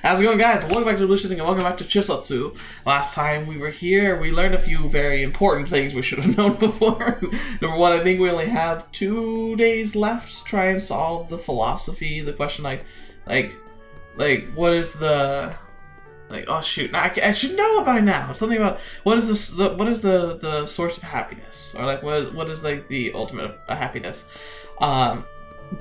How's it going, guys? Welcome back to TheBlueShifting and welcome back to Chuusotsu. Last time we were here, we learned a few very important things we should have known before. Number one, I think we only have 2 days left to try and solve the philosophy, the question like, what is the... oh shoot, I should know by now. Something about what is this? What is the source of happiness, or like what is like the ultimate of happiness?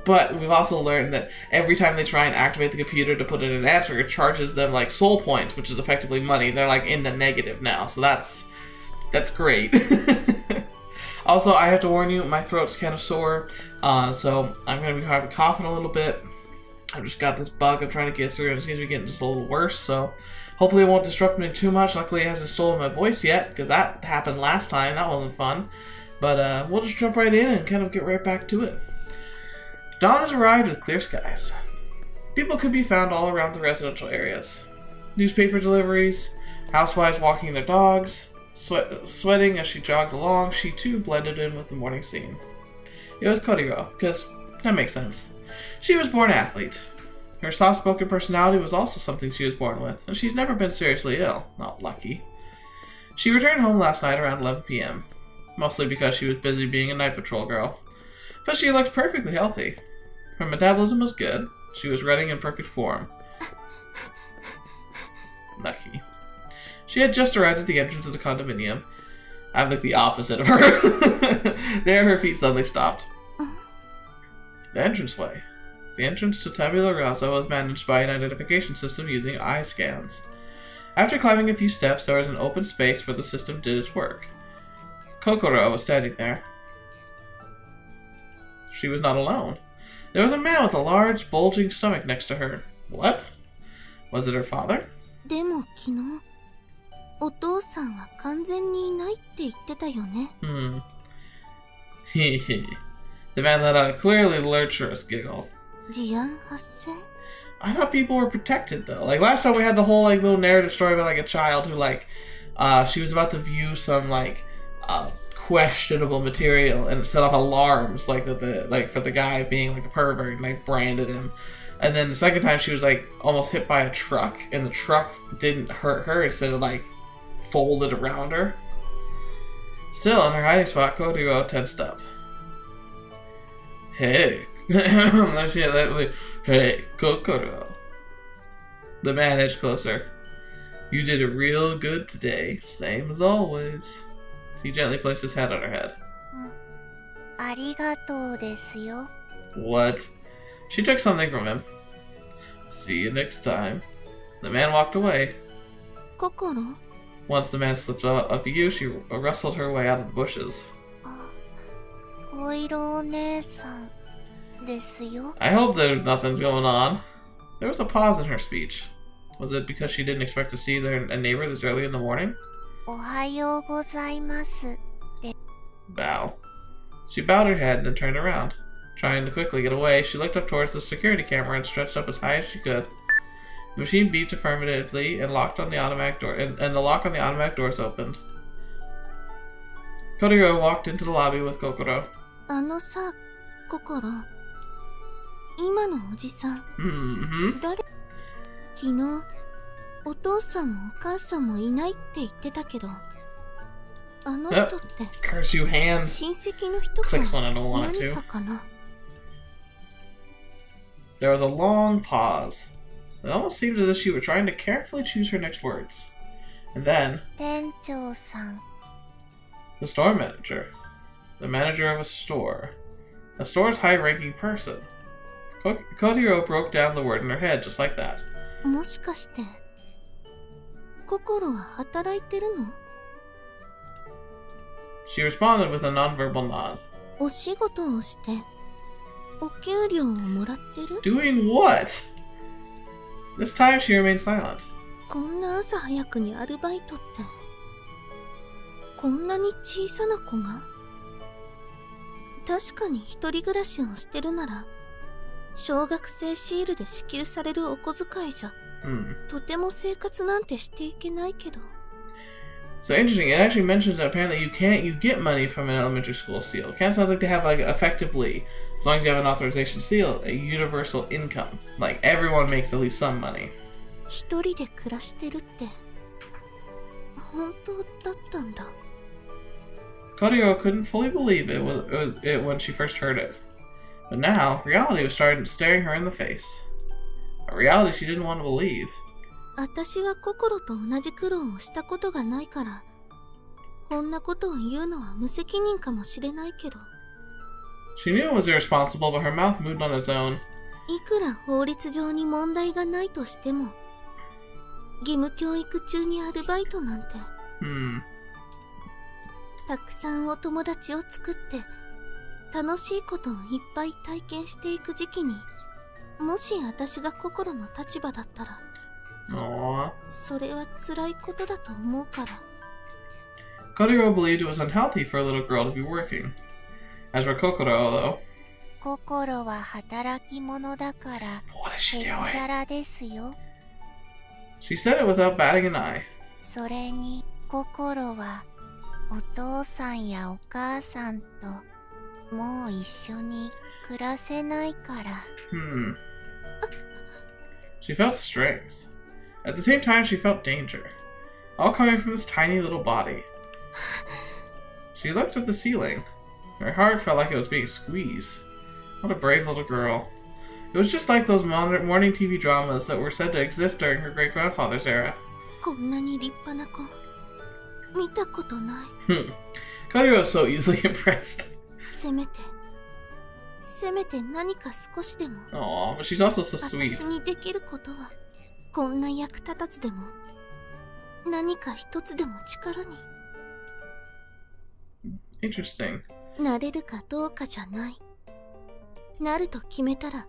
But we've also learned that every time they try and activate the computer to put in an answer, it charges them like soul points, which is effectively money. They're like in the negative now, so that's great. Also, I have to warn you, my throat's kind of sore, so I'm gonna be coughing a little bit. I've just got this bug I'm trying to get through, and it seems to be getting just a little worse, so hopefully it won't disrupt me too much. Luckily it hasn't stolen my voice yet, because that happened last time. That wasn't fun. But we'll just jump right in and kind of get right back to it. Dawn has arrived with clear skies. People could be found all around the residential areas. Newspaper deliveries, housewives walking their dogs, sweating as she jogged along. She too blended in with the morning scene. It was Koiro, because that makes sense. She was born athlete. Her soft-spoken personality was also something she was born with, and she's never been seriously ill. Not lucky. She returned home last night around 11 p.m., mostly because she was busy being a night patrol girl. But she looked perfectly healthy. Her metabolism was good. She was running in perfect form. Lucky. She had just arrived at the entrance of the condominium. I'm like the opposite of her. There, her feet suddenly stopped. The entranceway. The entrance to Tabula Rasa was managed by an identification system using eye scans. After climbing a few steps, there was an open space where the system did its work. Kokoro was standing there. She was not alone. There was a man with a large, bulging stomach next to her. What? Was it her father? The man let out a clearly lurcherous giggle. I thought people were protected though. Like last time we had the whole like little narrative story about like a child who like she was about to view some like questionable material and it set off alarms like that like for the guy being like a pervert and like branded him. And then the second time she was like almost hit by a truck and the truck didn't hurt her, instead of like folded around her. Still in her hiding spot, Koiro tensed up. Hey. Hey, Kokoro. The man edged closer. You did it real good today, same as always. He gently placed his hand on her head. What? She took something from him. See you next time. The man walked away. Kokoro? Once the man slipped out of view, she wrestled her way out of the bushes. I hope there's nothing's going on. There was a pause in her speech. Was it because she didn't expect to see a neighbor this early in the morning? Bow. She bowed her head and then turned around. Trying to quickly get away, she looked up towards the security camera and stretched up as high as she could. The machine beeped affirmatively and locked on the automatic door, and the lock on the automatic doors opened. Koiro walked into the lobby with Kokoro. Kokoro. Curse you, hands. Clicks when I don't want it to. There was a long pause. It almost seemed as if she were trying to carefully choose her next words. And then... The store manager. The manager of a store. A store's high-ranking person. Koiro broke down the word in her head just like that. She responded with a nonverbal nod. Doing what? This time she remained silent. So interesting, it actually mentions that apparently you get money from an elementary school seal. It kind of sounds like they have like effectively, as long as you have an authorization seal, a universal income. Like everyone makes at least some money. 一人で暮らしてるって本当だったんだ。 Koiro couldn't fully believe it when she first heard it. But now, reality was staring her in the face. A reality she didn't want to believe. 私は心と同じ苦労をしたことがないから、こんなことを言うのは無責任かもしれないけど。She knew it was irresponsible, but her mouth moved on its own. いくら法律上に問題がないとしても、義務教育中にアルバイトなんて。たくさんお友達を作って、楽しいことをいっぱい体験していく時期に、もし私が心の立場だったら、それは辛いことだと思うから。Koiro believed it was unhealthy for a little girl to be working. As for Kokoro, though, 心は働き者だから、 what is she へっ doing? ちゃらですよ。 She said it without batting an eye. それに心はお父さんやお母さんともう一緒に暮らせないから。She felt strength. At the same time, she felt danger. All coming from this tiny little body. She looked at the ceiling. Her heart felt like it was being squeezed. What a brave little girl. It was just like those morning TV dramas that were said to exist during her great-grandfather's era. こんなに立派な子、見たことない。Koiro was so easily impressed. せめて何か少しでも。Aw, but she's also so sweet. 私にできることは、こんな役立たずでも、何か一つでも力に。Interesting. なれるかどうかじゃない。なると決めたら、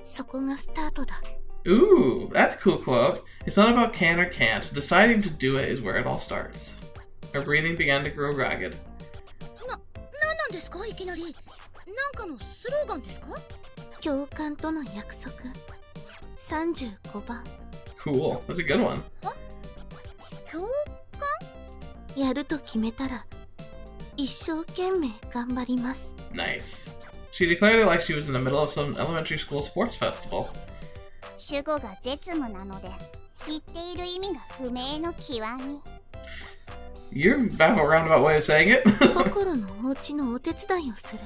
そこがスタートだ。Ooh, that's a cool quote. It's not about can or can't. Deciding to do it is where it all starts. Her breathing began to grow ragged. なんですかいきなり。なんかのスローガンですか？教官との約束。35番。Cool. That's a good one. 教官？やると決めたら、一生懸命頑張ります。Nice. She declared it like she was in the middle of some elementary school sports festival. 主語が絶務なので、言っている意味が不明の極み。You have a roundabout way of saying it. 心のお家のお手伝いをする。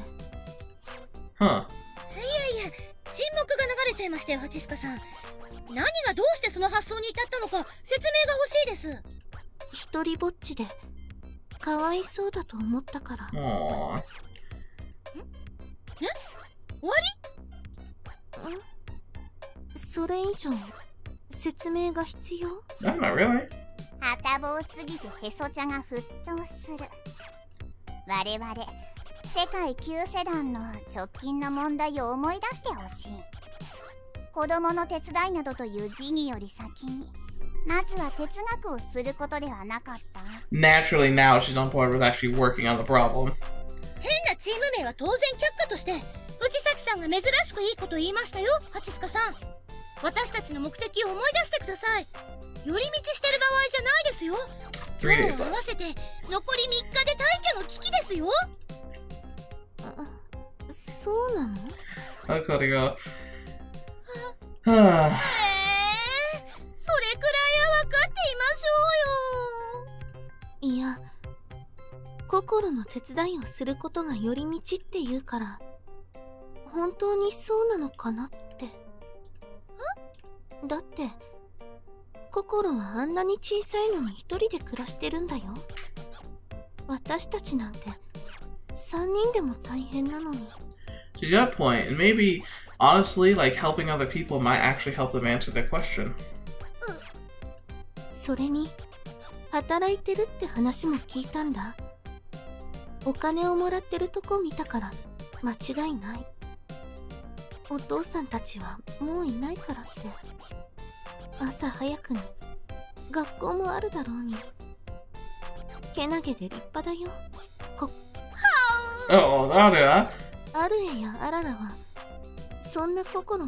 Huh. いや、沈黙が流れちゃいましたよ、ハチスカさん。何がどうしてその発想に至ったのか説明が欲しいです。一人ぼっちで、かわいそうだと思ったから。Aww. 終わり？それ以上、説明が必要？ No, not really. はたぼうすぎてへそ茶が沸騰する。我々世界旧世団の直近の問題を思い出してほしい。子供の手伝いなどという事義より先に、まずは哲学をすることではなかった。 Naturally, now she's on board with actually working on the problem. 変なチーム名は当然却下として、藤崎さんが珍しくいいこと言いましたよ、ハチスカさん。私たちの目的を思い出してください。寄り道してる場合じゃないですよ。今日を合わせて残り3日で退去の危機ですよ。そうなの？ I gotta go. それくらいは分かっていましょうよ。いや、心の手伝いをすることが寄り道って言うから、本当にそうなのかなって。だって、心はあんなに小さいのに一人で暮らしてるんだよ。私たちなんて3人でも大変なのに。She's got a point, and maybe, honestly, like helping other people might actually help them answer their question. それに、働いてるって話も聞いたんだ。お金をもらってるとこ見たから間違いない。お父さんたちはもういないからって。朝早くに学校もあるだろうに。けなげで立派だよ。Oh, Arue. アルエやアララはそんな心を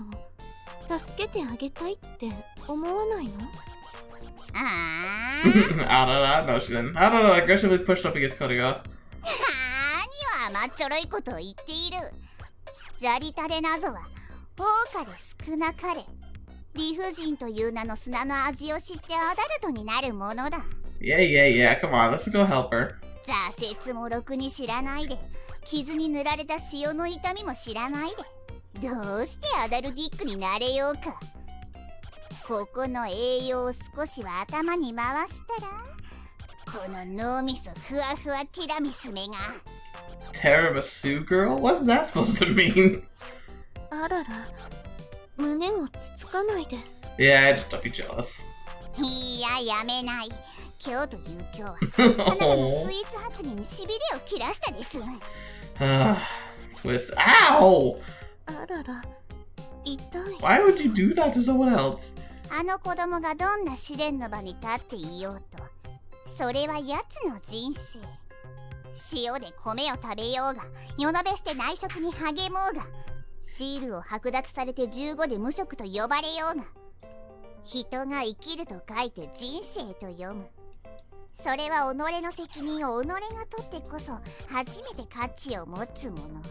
助けてあげたいって思わないの？Arara, no, she didn't. Arara aggressively pushed up against Koiro. 何を甘っちょろいことを言っている。じゃりたれなぞは多かれ少なかれ理不尽という名の砂の味を知ってアダルトになるものだ。Yeah. Come on, let's go help her. 挫折もろくに知らないで、傷に塗られた塩の痛みも知らないで、どうしてアダルディックになれようか。ここの栄養を少しは頭に回したら、この脳みそふわふわティラミスめが。Tiramisu girl? What's that supposed to mean? あらら、胸をつつかないで。Yeah, just don't be jealous. いや、やめない。今日という今日は、あなたのスイーツ発言にしびれを切らしたです。Twist. Ow! あらら、痛い。Why would you do that to someone else? あの子供がどんな試練の場に立っていようと、それは奴の人生。塩で米を食べようが、夜なべして内職に励もうが、シールを剥奪されて15で無職と呼ばれようが、人が生きると書いて人生と読む。それは己の責任を己が取ってこそ初めて価値を持つもの。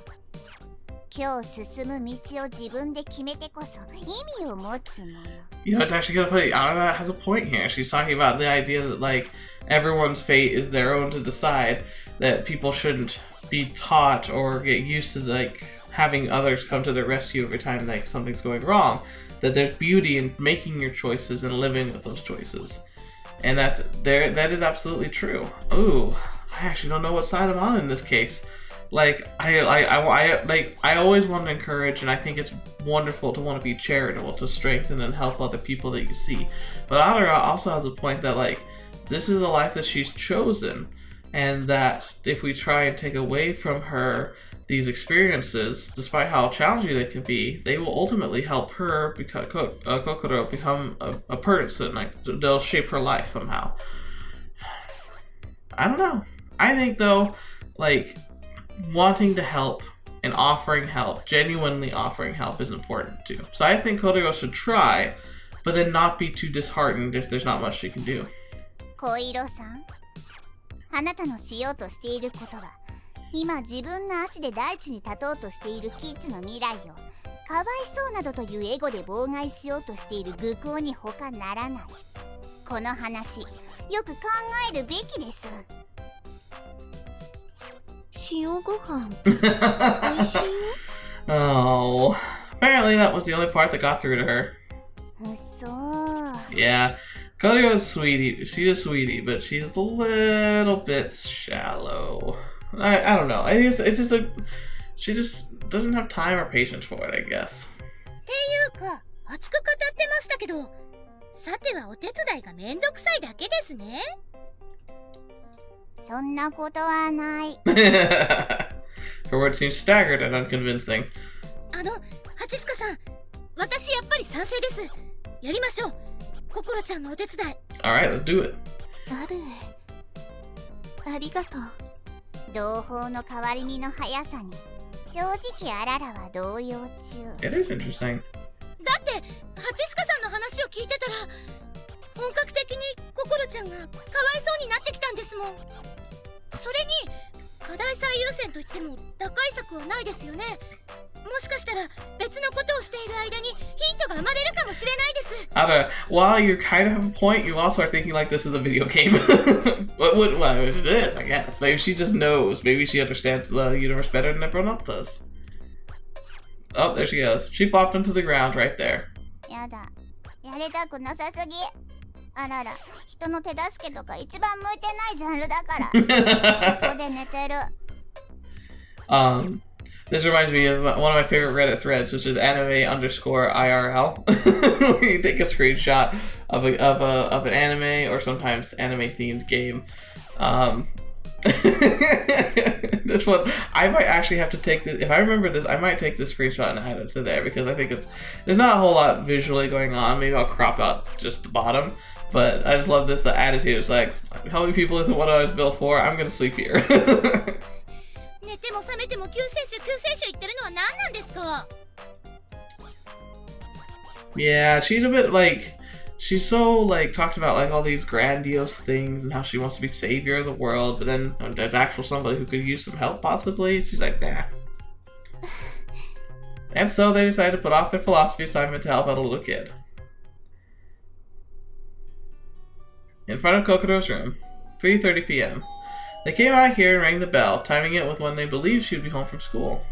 今日進む道を自分で決めてこそ意味を持つもの。You know, it's actually kind of funny. Arara has a point here. She's talking about the idea that, like, everyone's fate is their own to decide, that people shouldn't be taught or get used to, like, having others come to their rescue every time, like, something's going wrong. That there's beauty in making your choices and living with those choices. And that is absolutely true. Ooh, I actually don't know what side I'm on in this case. Like, I always want to encourage, and I think it's wonderful to want to be charitable, to strengthen and help other people that you see. But Arara also has a point that, like, this is a life that she's chosen, and that if we try and take away from her these experiences, despite how challenging they can be, they will ultimately help her become Kokoro become a person. Like, they'll shape her life somehow. I don't know. I think though, like, wanting to help and offering help, genuinely offering help, is important too. So I think Koiro should try, but then not be too disheartened if there's not much she can do. Koiroさん、あなたのしようとしていることは、今自分の足で大地に立とうとしているキッズの未来をかわいそうなどというエゴで妨害しようとしている愚行に他ならない。この話、よく考えるべきです。塩ご飯美味しいよ。Oh, apparently that was the only part that got through to her. そう。Yeah, Koiro's sweetie. She's a sweetie, but she's a little bit shallow. I don't know. It's just like she just doesn't have time or patience for it, I guess. っていうか、熱く語ってましたけど、さてはお手伝いがめんどくさいだけですね。そんなことはない。Her words seem staggered and unconvincing. ハチスカさん、私やっぱり賛成です。やりましょう。ココロちゃんのお手伝い。Alright, let's do it. あるありがとう。同胞の変わり身の速さに正直アララは動揺中。 It is interesting. だってハチスカさんの話を聞いてたら本格的にココロちゃんがかわいそうになってきたんですもん。それに課題最優先といっても打開策はないですよね。もしかしたら別のことをしている間にヒントが生まれるかもしれないです。While you kind of have a point, you also are thinking like this is a video game. Well, it is, I guess. Maybe she just knows. Maybe she understands the universe better than everyone else does. Oh, there she goes. She flopped into the ground right there. やだ、やりたくなさすぎ。あらら、人の手助けとか一番向いてないジャンルだから。ここで寝てる。This reminds me of one of my favorite Reddit threads, which is anime_IRL, where you take a screenshot of an anime or sometimes anime themed game. This one, I might actually have to take this. If I remember this, I might take this screenshot and add it to there because I think there's not a whole lot visually going on. Maybe I'll crop out just the bottom. But I just love this. The attitude. It's like, helping people isn't what I was built for. I'm gonna sleep here. 寝ても覚めても救世主言ってるのは何なんですか？ Yeah, she's a bit like, she's so like talks about like all these grandiose things and how she wants to be savior of the world, but then there's actual somebody who could use some help possibly. She's like, nah. And so they decided to put off their philosophy assignment to help out a little kid. In front of Kokoro's room, 3:30 p.m. They came out here and rang the bell, timing it with when they believed she would be home from school.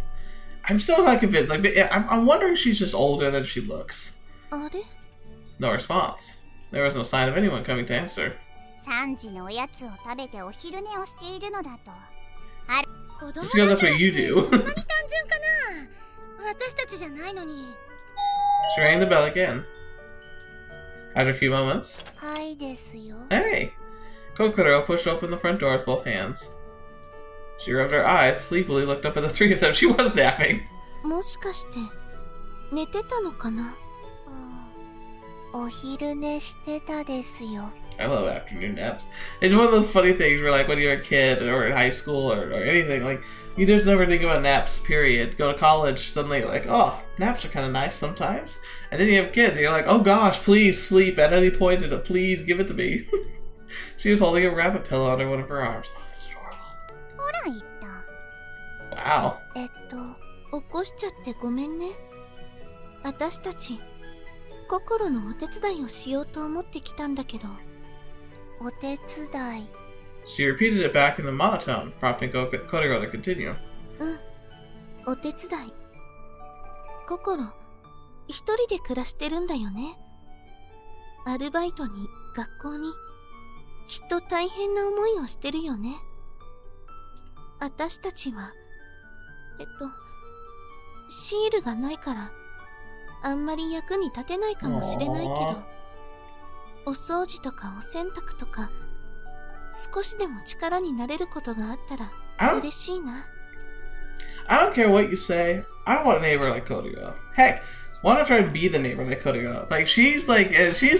I'm still not convinced. Like, I'm wondering if she's just older than she looks. あれ No response. There was no sign of anyone coming to answer. 3時のおやつを食べてお昼寝をしているのだと。子供 Just because that's what you そん do. なに単純かな私たちじゃないのに。 She rang the bell again. After a few moments, はいですよ。 hey! Kokoro pushed open the front door with both hands. She rubbed her eyes, sleepily looked up at the three of them. She was napping. もしかして寝てたのかな。お昼寝してたですよ。 I love afternoon naps. It's one of those funny things where, like, when you're a kid or in high school or anything, like, you just never think about naps, period. Go to college, suddenly you're like, oh, naps are kind of nice sometimes. And then you have kids, and you're like, oh gosh, please sleep at any point, and please give it to me. She was holding a rabbit pillow under one of her arms. Oh, that's adorable. ほら言った。 Wow. 起こしちゃってごめんね。私たち心のお手伝いをしようと思ってきたんだけど。お手伝い。 She repeated it back in the monotone, prompting Koiro to continue. お手伝い。心、一人で暮らしてるんだよね。アルバイトに、学校に、きっと大変な思いをしてるよね。私たちは、シールがないから、あんまり役に立てないかもしれないけど、お掃除とかお洗濯とか、少しでも力になれることがあったら嬉しいな。I don't care what you say. I want a neighbor like Koiro. Heck, why not try and be the neighbor like Koiro? Like, she's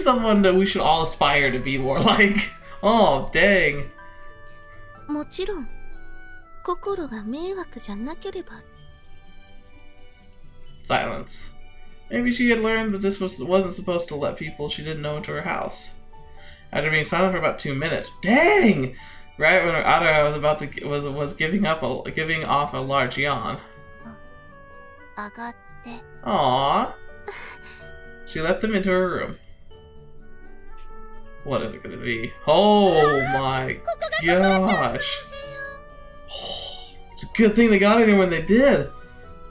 someone that we should all aspire to be more like. Oh, dang. もちろん、心が迷惑じゃなければ。Silence. Maybe she had learned that this wasn't supposed to let people she didn't know into her house. After being silent for about 2 minutes, dang! Right when Arue was giving off a large yawn. 上がって。 Aww. She let them into her room. What is it gonna be? Oh my gosh! It's a good thing they got in here when they did.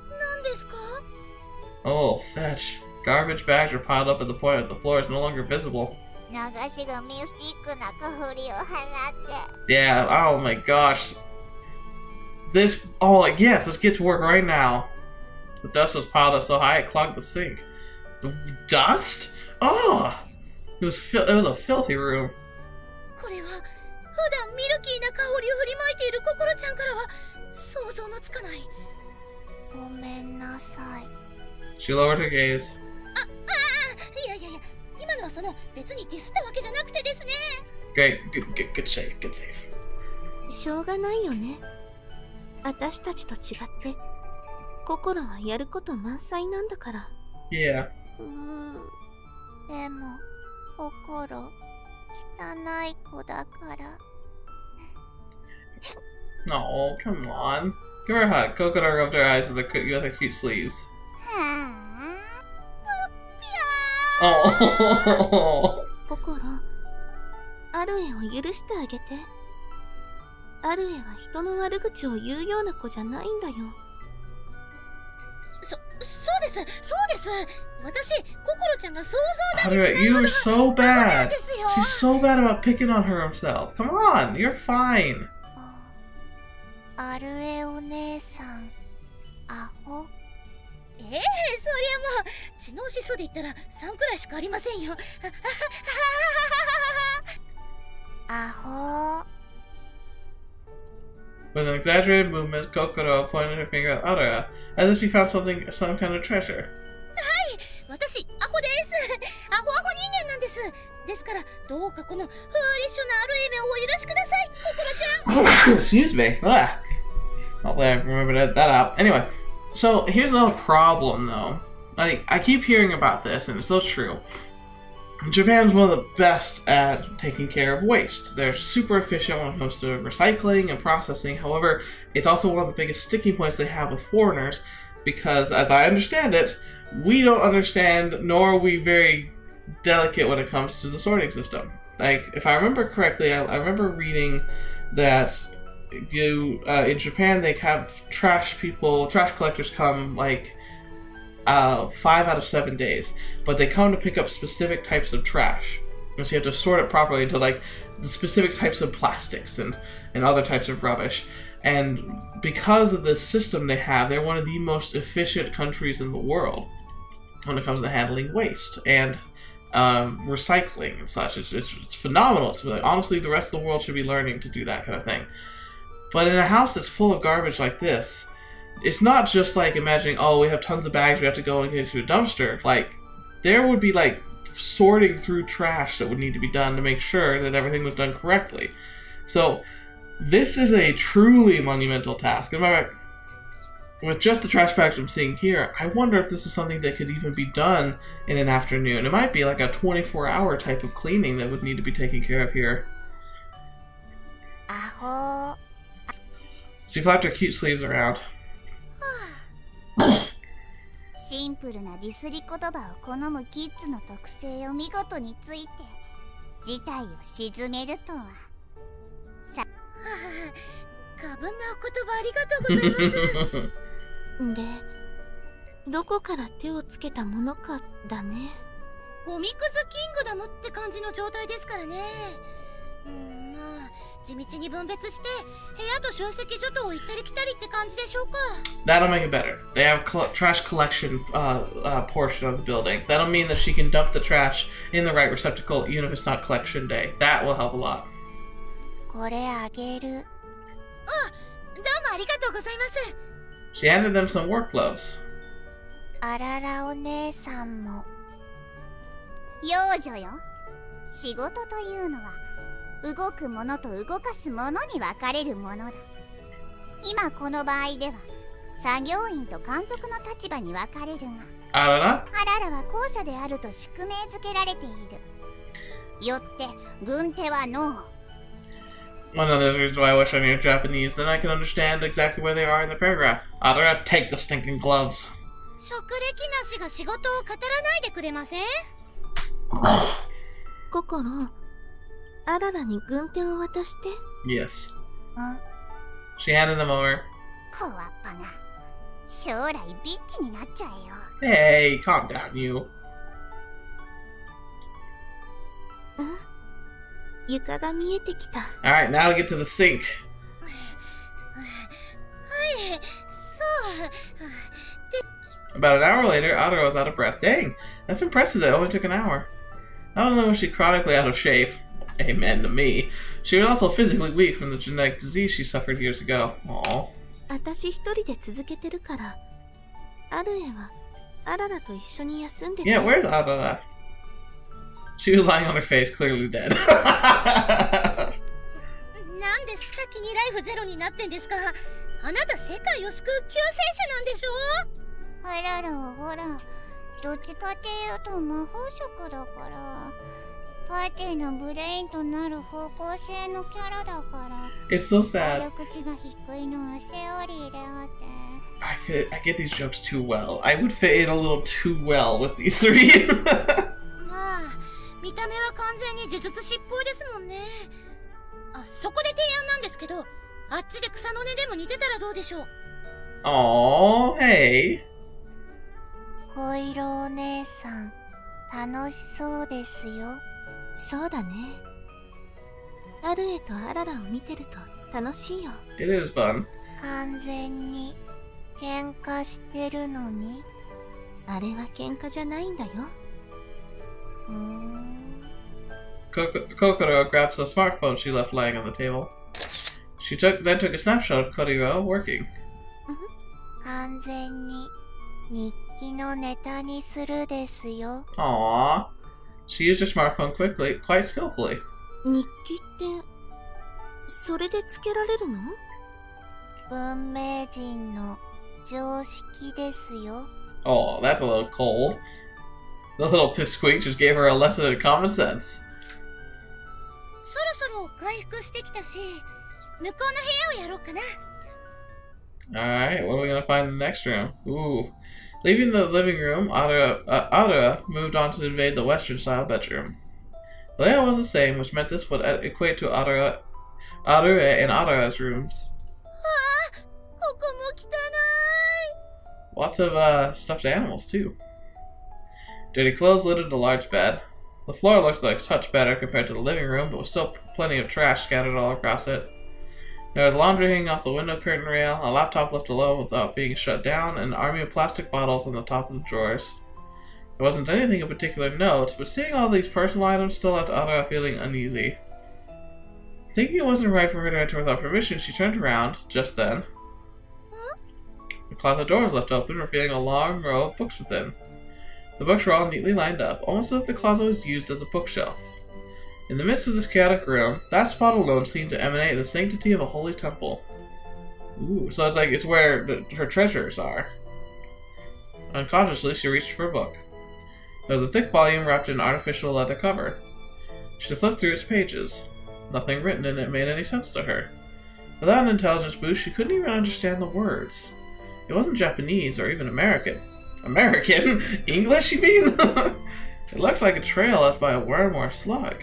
何ですか Oh, fetch. Garbage bags are piled up at the point that the floor is no longer visible. 流しがミスティックな香りを放って。 Yeah, oh my gosh. Yes, this gets to work right now. The dust was piled up so high it clogged the sink. The dust? Oh! It was a filthy room. これは普段ミルキーな香りを振りまいている心ちゃんからは想像のつかない。ごめんなさい。 She lowered her gaze. いや今のは別にディスったわけじゃなくてですね。 Great, good save, good save. しょうがないよね。私たちと違って、心はやること満載なんだから。Yeah. でも、心、汚い子だから。Oh, come on. Give her a hug. Kokoro rubbed her eyes with her cute sleeves. はぁ、Oh. 心、アルエを許してあげて。アルエは人の悪口を言うような子じゃないんだよ。そうです。私、心ちゃんが想像だにし Arue, ない you ほど are の so バカなん bad. ですよ。 She's so bad about picking on her herself. Come on, you're fine. アルエお姉さん、アホ。そりゃもう知能指数で言ったら3くらいしかありませんよ。アホ。 With an exaggerated movement, Kokoro pointed her finger at Arue, as if she found some kind of treasure. 私、アホです。アホ人間なんです。ですから、どうかこのフーリッシュなアルエメをお許しください、心ちゃん。 Excuse me. Hopefully I remembered that out. Anyway, so here's another problem, though. I keep hearing about this, and it's so true. Japan's one of the best at taking care of waste. They're super efficient when it comes to recycling and processing. However, it's also one of the biggest sticking points they have with foreigners because, as I understand it, we don't understand, nor are we very delicate when it comes to the sorting system. Like, if I remember correctly, I remember reading that in Japan they have trash collectors come like 5 out of 7 days, but they come to pick up specific types of trash, and so you have to sort it properly into like the specific types of plastics and other types of rubbish. And because of the system they have, they're one of the most efficient countries in the world when it comes to handling waste and recycling and such. It's phenomenal. It's like, honestly, the rest of the world should be learning to do that kind of thing. But in a house that's full of garbage like this, it's not just like imagining, oh, we have tons of bags, we have to go and get into a dumpster. Like, there would be like sorting through trash that would need to be done to make sure that everything was done correctly. So this is a truly monumental task. And with just the trash bags I'm seeing here, I wonder if this is something that could even be done in an afternoon. It might be like a 24-hour type of cleaning that would need to be taken care of here. She flapped her cute sleeves around. シンプルなディスり言葉を好むキッズの特性を見事について事態を鎮めるとは。過分なお言葉ありがとうございます。で、どこから手をつけたものかだね。ゴミくずキングダムって感じの状態ですからね。まあ地道に分別して部屋と集積所とを行ったり来たりって感じでしょうか。 That'll make it better. They have trash collection portion of the building. That'll mean that she can dump the trash in the right receptacle even if it's not collection day. That will help a lot. これあげる。どうもありがとうございます。 She handed them some work gloves. あららお姉さんも。幼女よ。仕事というのは動くものと動かすものに分かれるものだ。今この場合では作業員と監督の立場に分かれるが、Arara? アララは後者であると宿命づけられている。よって軍手はノー。 One of the reasons why I wish I knew Japanese, then I can understand exactly where they are in the paragraph. Arara, take the stinking gloves. 職歴なしが仕事を語らないでくれません？ココロ、アララに軍手を渡して。Yes. She handed them over. 小わっぱな。将来ビッチになっちゃえよ。Hey, calm down, you. 床が見えてきた。Alright, now to get to the sink. はい、そう。 About an hour later, Aure was out of breath. Dang, that's impressive that it only took an hour. Not only was she chronically out of shape, amen to me, she was also physically weak from the genetic disease she suffered years ago. Aww. 私一人で続けてるから、アルエはアララと一緒に休んでて。Yeah, where's Arara? She was lying on her face, clearly dead. なんで先にライフゼロになってんですか？あなた世界を救う救世主なんでしょ？あららはほら、どっちかっていうと魔法色だから、パーティーのブレインとなる方向性のキャラだから。 It's so sad. 口が低いのはセオリーであって。I get these jokes too well. I would fit in a little too well with these three. まあ、見た目は完全に呪術師っぽいですもんね。あ、そこで提案なんですけど、あっちで草の根でも似てたらどうでしょう？ Aww, hey. コイロお姉さん、楽しそうですよ。そうだね。アルエとアララを見てると楽しいよ。It is fun. 完全に喧嘩してるのに。あれは喧嘩じゃないんだよ。Kokoro grabs a smartphone she left lying on the table. She then took a snapshot of Koiro working. 完全に日記のネタにするですよ。 Aww. She used her smartphone quickly, quite skillfully. 日記ってそれでつけられるの？文明人の常識ですよ。 Oh, that's a little cold. The little pipsqueak just gave her a lesson in common sense. そろそろ回復してきたし、向こうの部屋をやろうかな。Alright, what are we gonna find in the next room? Ooh. Leaving the living room, Arue moved on to invade the Western-style bedroom. The layout was the same, which meant this would equate to Arue and Arara's rooms. ここも汚い。 Lots of stuffed animals, too. Dirty clothes littered the large bed. The floor looked like a touch better compared to the living room, but was still plenty of trash scattered all across it. There was laundry hanging off the window curtain rail, a laptop left alone without being shut down, and an army of plastic bottles on the top of the drawers. There wasn't anything of particular note, but seeing all these personal items still left Arue feeling uneasy. Thinking it wasn't right for her to enter without permission, she turned around, just then. The closet door was left open, revealing a long row of books within. The books were all neatly lined up, almost as if the closet was used as a bookshelf. In the midst of this chaotic room, that spot alone seemed to emanate the sanctity of a holy temple. Ooh, so it's where her treasures are. Unconsciously, she reached for a book. It was a thick volume wrapped in an artificial leather cover. She flipped through its pages. Nothing written in it made any sense to her. Without an intelligence boost, she couldn't even understand the words. It wasn't Japanese or even American. American? English, you mean? It looked like a trail left by a worm or a slug.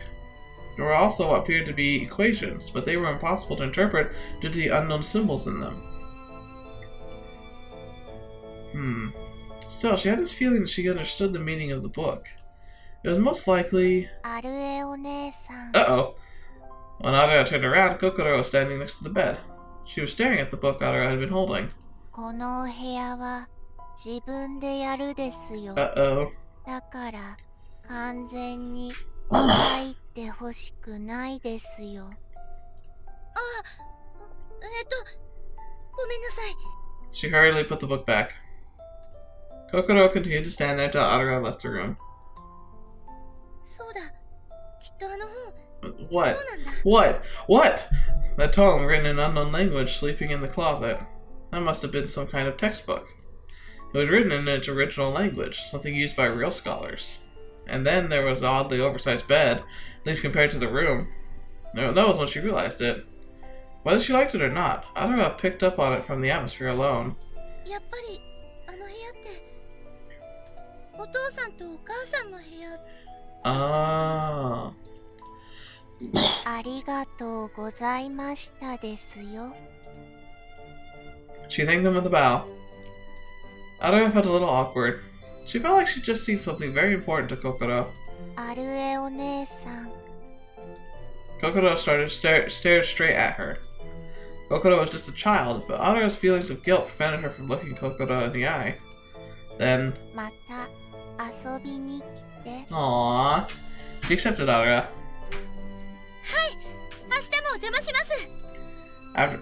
There were also what appeared to be equations, but they were impossible to interpret due to the unknown symbols in them. Still, she had this feeling that she understood the meaning of the book. It was most likely... Uh-oh. When Arue turned around, Kokoro was standing next to the bed. She was staring at the book Arue had been holding. Uh-oh. She hurriedly put the book back. Kokoro continued to stand there until Arue left the room. What? What? That tome, written in an unknown language, sleeping in the closet. That must have been some kind of textbook. It was written in its original language, something used by real scholars. And then there was the oddly oversized bed, at least compared to the room. That was when she realized it. Whether she liked it or not, Arue picked up on it from the atmosphere alone. Ah. She thanked them with a bow. Arue felt a little awkward. She felt like she'd just seen something very important to Kokoro. Kokoro stared straight at her. Kokoro was just a child, but Arue's feelings of guilt prevented her from looking Kokoro in the eye. Then... Aww. She accepted Arue. After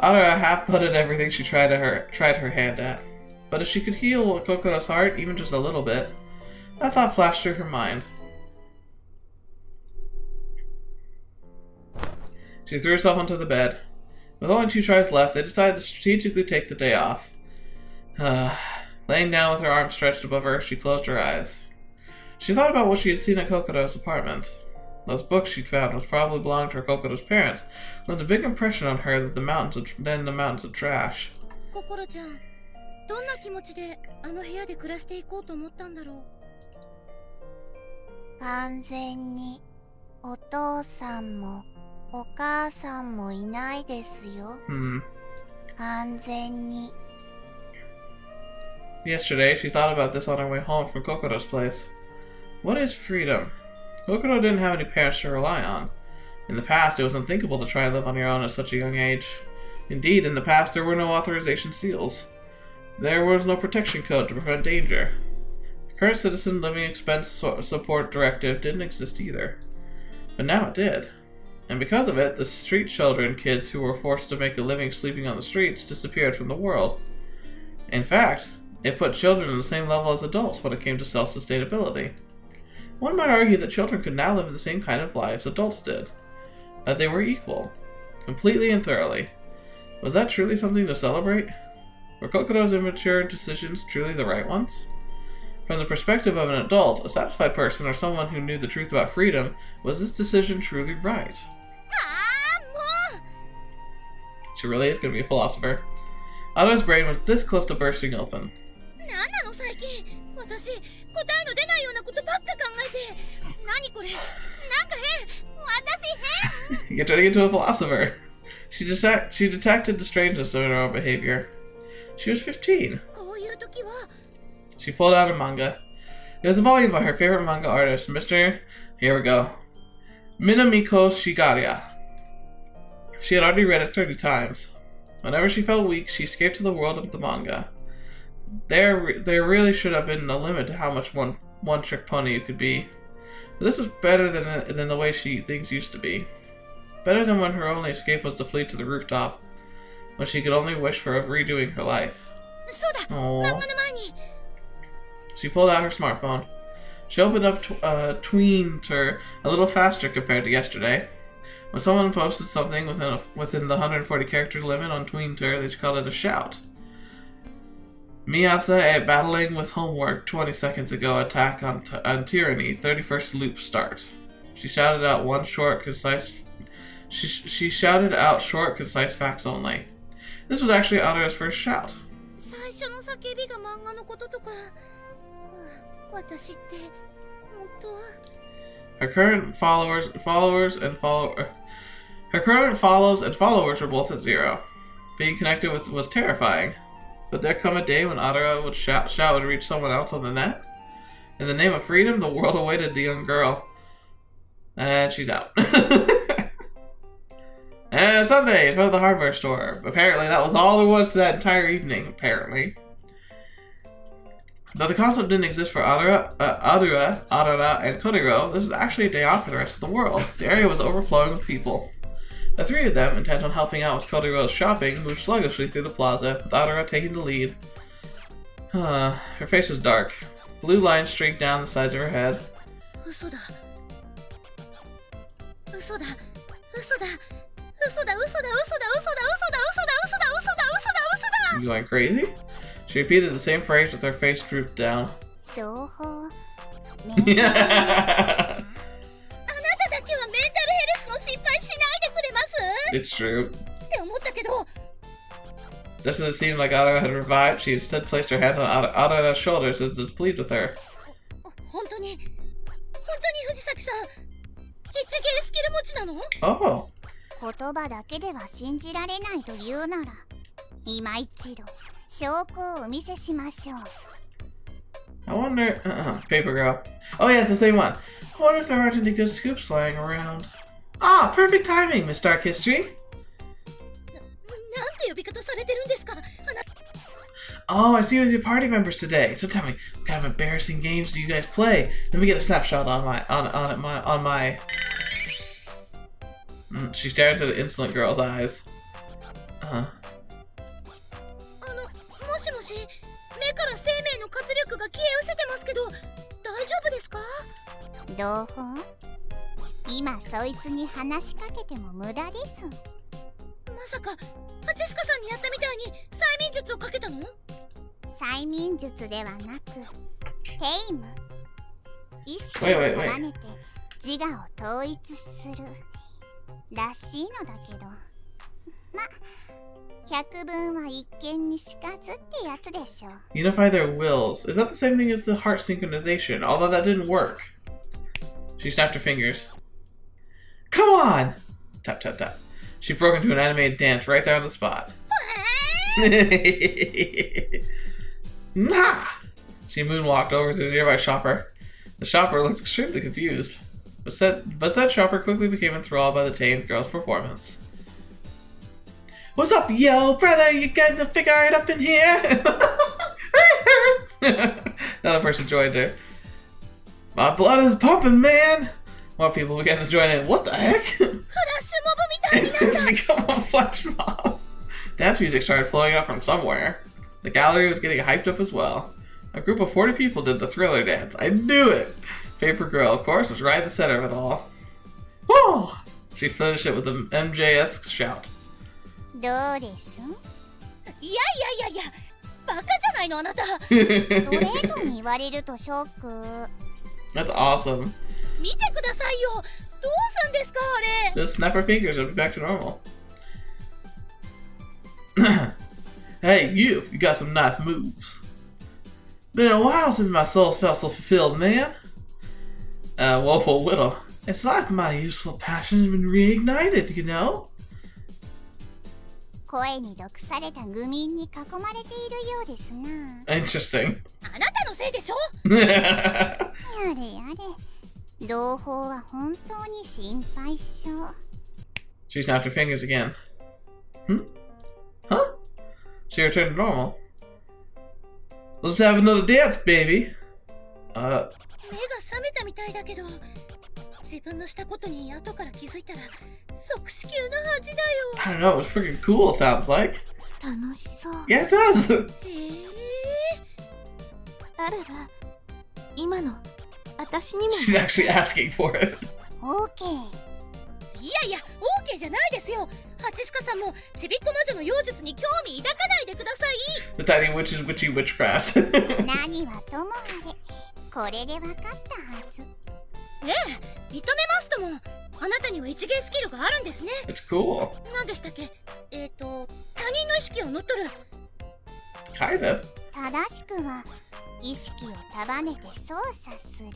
Arue half-putted everything she tried her hand at. But if she could heal Kokoro's heart, even just a little bit, that thought flashed through her mind. She threw herself onto the bed. With only 2 tries left, they decided to strategically take the day off. Laying down with her arms stretched above her, she closed her eyes. She thought about what she had seen at Kokoro's apartment. Those books she'd found, which probably belonged to her Kokoro's parents, left a big impression on her than the mountains of trash. どんな気持ちであの部屋で暮らしていこうと思ったんだろう。完全にお父さんもお母さんもいないですよ。完全に。Yesterday, she thought about this on her way home from Kokoro's place. What is freedom? Kokoro didn't have any parents to rely on. In the past, it was unthinkable to try and live on your own at such a young age. Indeed, in the past, there were no authorization seals. There was no protection code to prevent danger. The current Citizen Living Expense Support Directive didn't exist either. But now it did. And because of it, the street children, kids who were forced to make a living sleeping on the streets, disappeared from the world. In fact, it put children on the same level as adults when it came to self-sustainability. One might argue that children could now live the same kind of lives adults did. That they were equal. Completely and thoroughly. Was that truly something to celebrate? Were Kokoro's immature decisions truly the right ones? From the perspective of an adult, a satisfied person, or someone who knew the truth about freedom, was this decision truly right? She really is going to be a philosopher. Arue's brain was this close to bursting open. の最近。私、答えの出ないようなことばっか考えて。何これ？なんか変。私変。 You're turning into a philosopher. She detected the strangeness of her own behavior. She was 15. こういう時は She pulled out a manga. It was a volume by her favorite manga artist, Mr. Here we go. Minamiko Shigarya. She had already read it 30 times. Whenever she felt weak, she escaped to the world of the manga. There really should have been a limit to how much one-trick pony you could be. But this was better than the way things used to be. Better than when her only escape was to flee to the rooftop, when she could only wish for redoing her life. そうだ。 Aww. 漫画の前に She pulled out her smartphone. She opened up Tweenter a little faster compared to yesterday. When someone posted something within the 140 character limit on Tweenter, they called it a shout. Miyasa battling with homework 20 seconds ago. Attack on tyranny. 31st loop start. She shouted out short, concise facts only. This was actually Aura's first shout. 最初の叫びが漫画のこととか。私って本当は Her current follows and followers were both at 0. Being connected was terrifying. But there come a day when Arue would shout would reach someone else on the net. In the name of freedom, the world awaited the young girl. And she's out. And Sunday, in front of the hardware store. Apparently, that was all there was to that entire evening, apparently. Though the concept didn't exist for Aure, Arara, and Koiro, this is actually a day off for the rest of the world. The area was overflowing with people. The three of them, intent on helping out with Kokoro's shopping, moved sluggishly through the plaza, with Aure taking the lead. Her face was dark. Blue lines streaked down the sides of her head. 嘘だ。嘘だ。嘘だ。嘘だ。嘘だ。嘘だ。嘘だ。嘘だ。嘘だ。嘘だ。嘘だ。嘘だ。 You going crazy? She repeated the same phrase with her face drooped down. 両方 It's あなただけはメンタルヘルスの心配しないでくれます true. って思ったけど、 Just as it seemed like Aure had revived, she instead placed her hand on Aura's shoulders as if to plead with her. 本当に藤崎さん、一芸スキル持ちなの？ Oh. 言葉だけでは信じられないというなら、今一度証拠をお見せしましょう。 I wonder... Paper Girl. Oh yeah, it's the same one. I wonder if there aren't any good scoops flying around. Ah, perfect timing, Miss Dark History. なんて呼び方されてるんですか？ Oh, I see you with your party members today. So tell me, what kind of embarrassing games do you guys play? Let me get a snapshot on my... She stared into the insolent girl's eyes. もしもし、目から生命の活力が消え失せてますけど、大丈夫ですか？同胞、今そいつに話しかけても無駄です。まさか、ハチスカさんにやったみたいに催眠術をかけたの？催眠術ではなく、テイム。意識をWait. 束ねて自我を統一するらしいのだけど、ま、百聞は一見にしかずってやつでしょ。Unify their wills. Is that the same thing as the heart synchronization? Although that didn't work. She snapped her fingers. Come on! Tap, tap, tap. She broke into an animated dance right there on the spot. Nah! She moonwalked over to the nearby shopper. The shopper looked extremely confused. But said shopper quickly became enthralled by the tamed girl's performance. What's up, yo, brother? You getting the figure it up in here? Another person joined her. My blood is pumping, man! More people began to join in. What the heck? フラッシュモブみたいになった。 It's become a flash mob. Dance music started flowing out from somewhere. The gallery was getting hyped up as well. A group of 40 people did the thriller dance. I knew it! Paper Girl, of course, was right in the center of it all. Woo! She finished it with an MJ-esque shout. どうです？いや、バカじゃないのあなた。ストレートに言われるとショック。 That's awesome. 見てくださいよ。どうすんですかあれ。 Just snap her fingers and be back to normal. Hey, you got some nice moves. Been a while since my soul felt so fulfilled, man. Woeful widow. It's like my useful passion has been reignited, you know? 声に毒された愚民に囲まれているようですな。Interesting. あなたのせいでしょ。やれやれ。同胞は本当に心配性。She snapped her fingers again. Huh? She returned to normal. Let's have another dance, baby. 目が覚めたみたいだけど、自分のしたことに後から気づいたら即死球の恥だよ。I don't know, it was freaking cool, sounds like. 楽しそう。Yeah, it does! あらら、今の私にも。 She's actually asking for it. オーケー。いやいや、オーケーじゃないですよ。ハチスカさんもちびっこ魔女の妖術に興味抱かないでください。 The tiny witch's witchy witchcraft. 何はともあれ、これで分かったはず。ええ、認めますとも。あなたには一芸スキルがあるんですね。 It's cool. 何でしたっけ？他人の意識を乗っ取る。Kind of. 正しくは意識を束ねて操作する。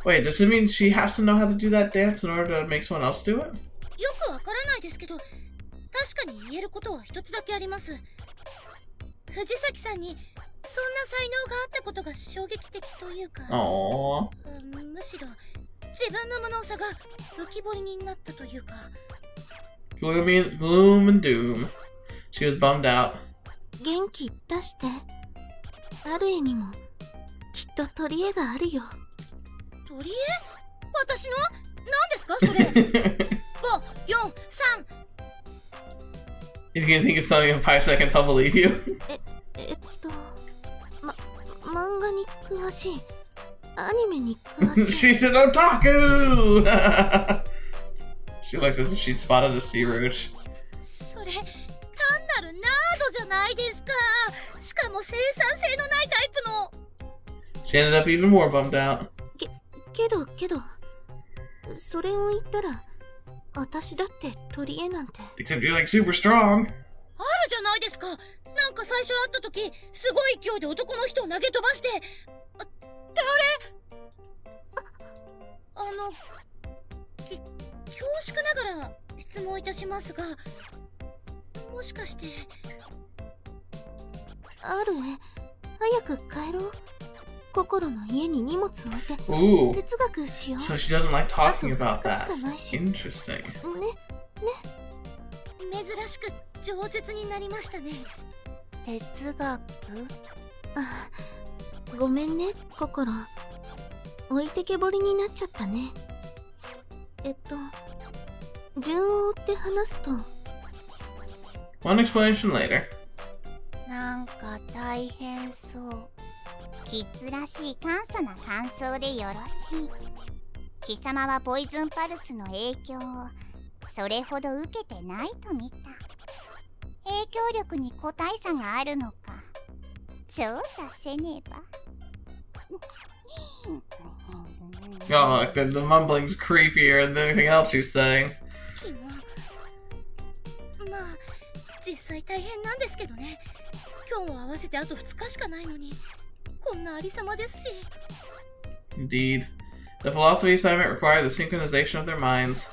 Wait, does it mean she has to know how to do that dance in order to make someone else do it? よくわからないですけど、確かに言えることは一つだけあります。藤崎さんにそんな才能があったことが衝撃的というか、 Aww. むしろ自分の無能さが浮き彫りになったというか。 Gloom and doom. She was bummed out. 元気出して。アルエにもきっと取り柄があるよ。取り柄？私の？何ですかそれ？ 5、4、3。 If you can think of something in 5 seconds, I'll believe you. 漫画に詳しい。アニメに詳しい。 She said otaku! She looks as if she'd spotted a sea roach. それ単なるナードじゃないですか。しかも生産性のないタイプの。 She ended up even more bummed out. けどそれを言ったら私だって取り柄なんて。 Except you're like super strong. あるじゃないですか。なんか最初会った時すごい勢いで男の人を投げ飛ばして。恐縮ながら質問いたしますが、もしかしてアルエ、早く帰ろう。心の家に荷物置いて Ooh. 哲学しよう。 So she doesn't like talking あ about と2日 that. しかないし。Interesting. 珍しく饒舌になりましたね。哲学？あ、ごめんね、心。置いてけぼりになっちゃったね。順を追って話すと。One explanation later. なんか大変そう。キッズらしい簡素な感想でよろしい。貴様はポイズンパルスの影響をそれほど受けてないと見た。影響力に個体差があるのか調査せねば。Oh, like the mumbling's creepier than anything else she's saying. キモ。まあ実際大変なんですけどね。今日は合わせてあと2日しかないのにこんなありさまですし。 Indeed. The philosophy assignment required the synchronization of their minds.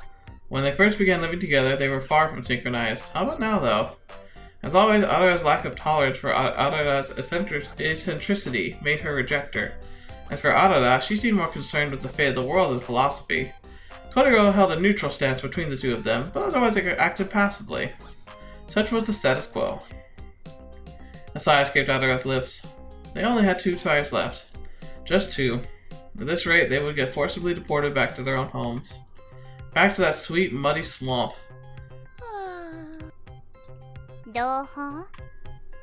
When they first began living together, they were far from synchronized. How about now, though? As always, Arara's lack of tolerance for Arara's eccentricity made her reject her. As for Arara, she seemed more concerned with the fate of the world than philosophy. Koiro held a neutral stance between the two of them, but otherwise acted passively. Such was the status quo. A sigh escaped Arara's lips. They only had 2 tires left. Just 2. At this rate, they would get forcibly deported back to their own homes. Back to that sweet, muddy swamp. 同胞、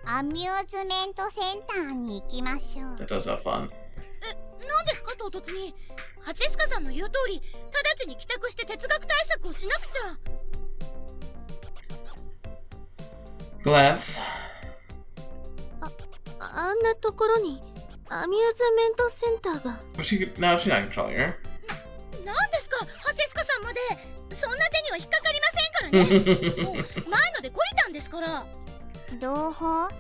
アミューズメントセンターに行きましょう。 That does have fun. 何ですか唐突に。ハチスカさんの言う通り、直ちに帰宅して哲学対策をしなくちゃ。 Glance. あんなところにアミューズメントセンターが。 Well, now she's not controlling her. 何ですかハチスカさんまで。そんな手には引っかかりませんからね。もう前ので懲りたんですから。同胞、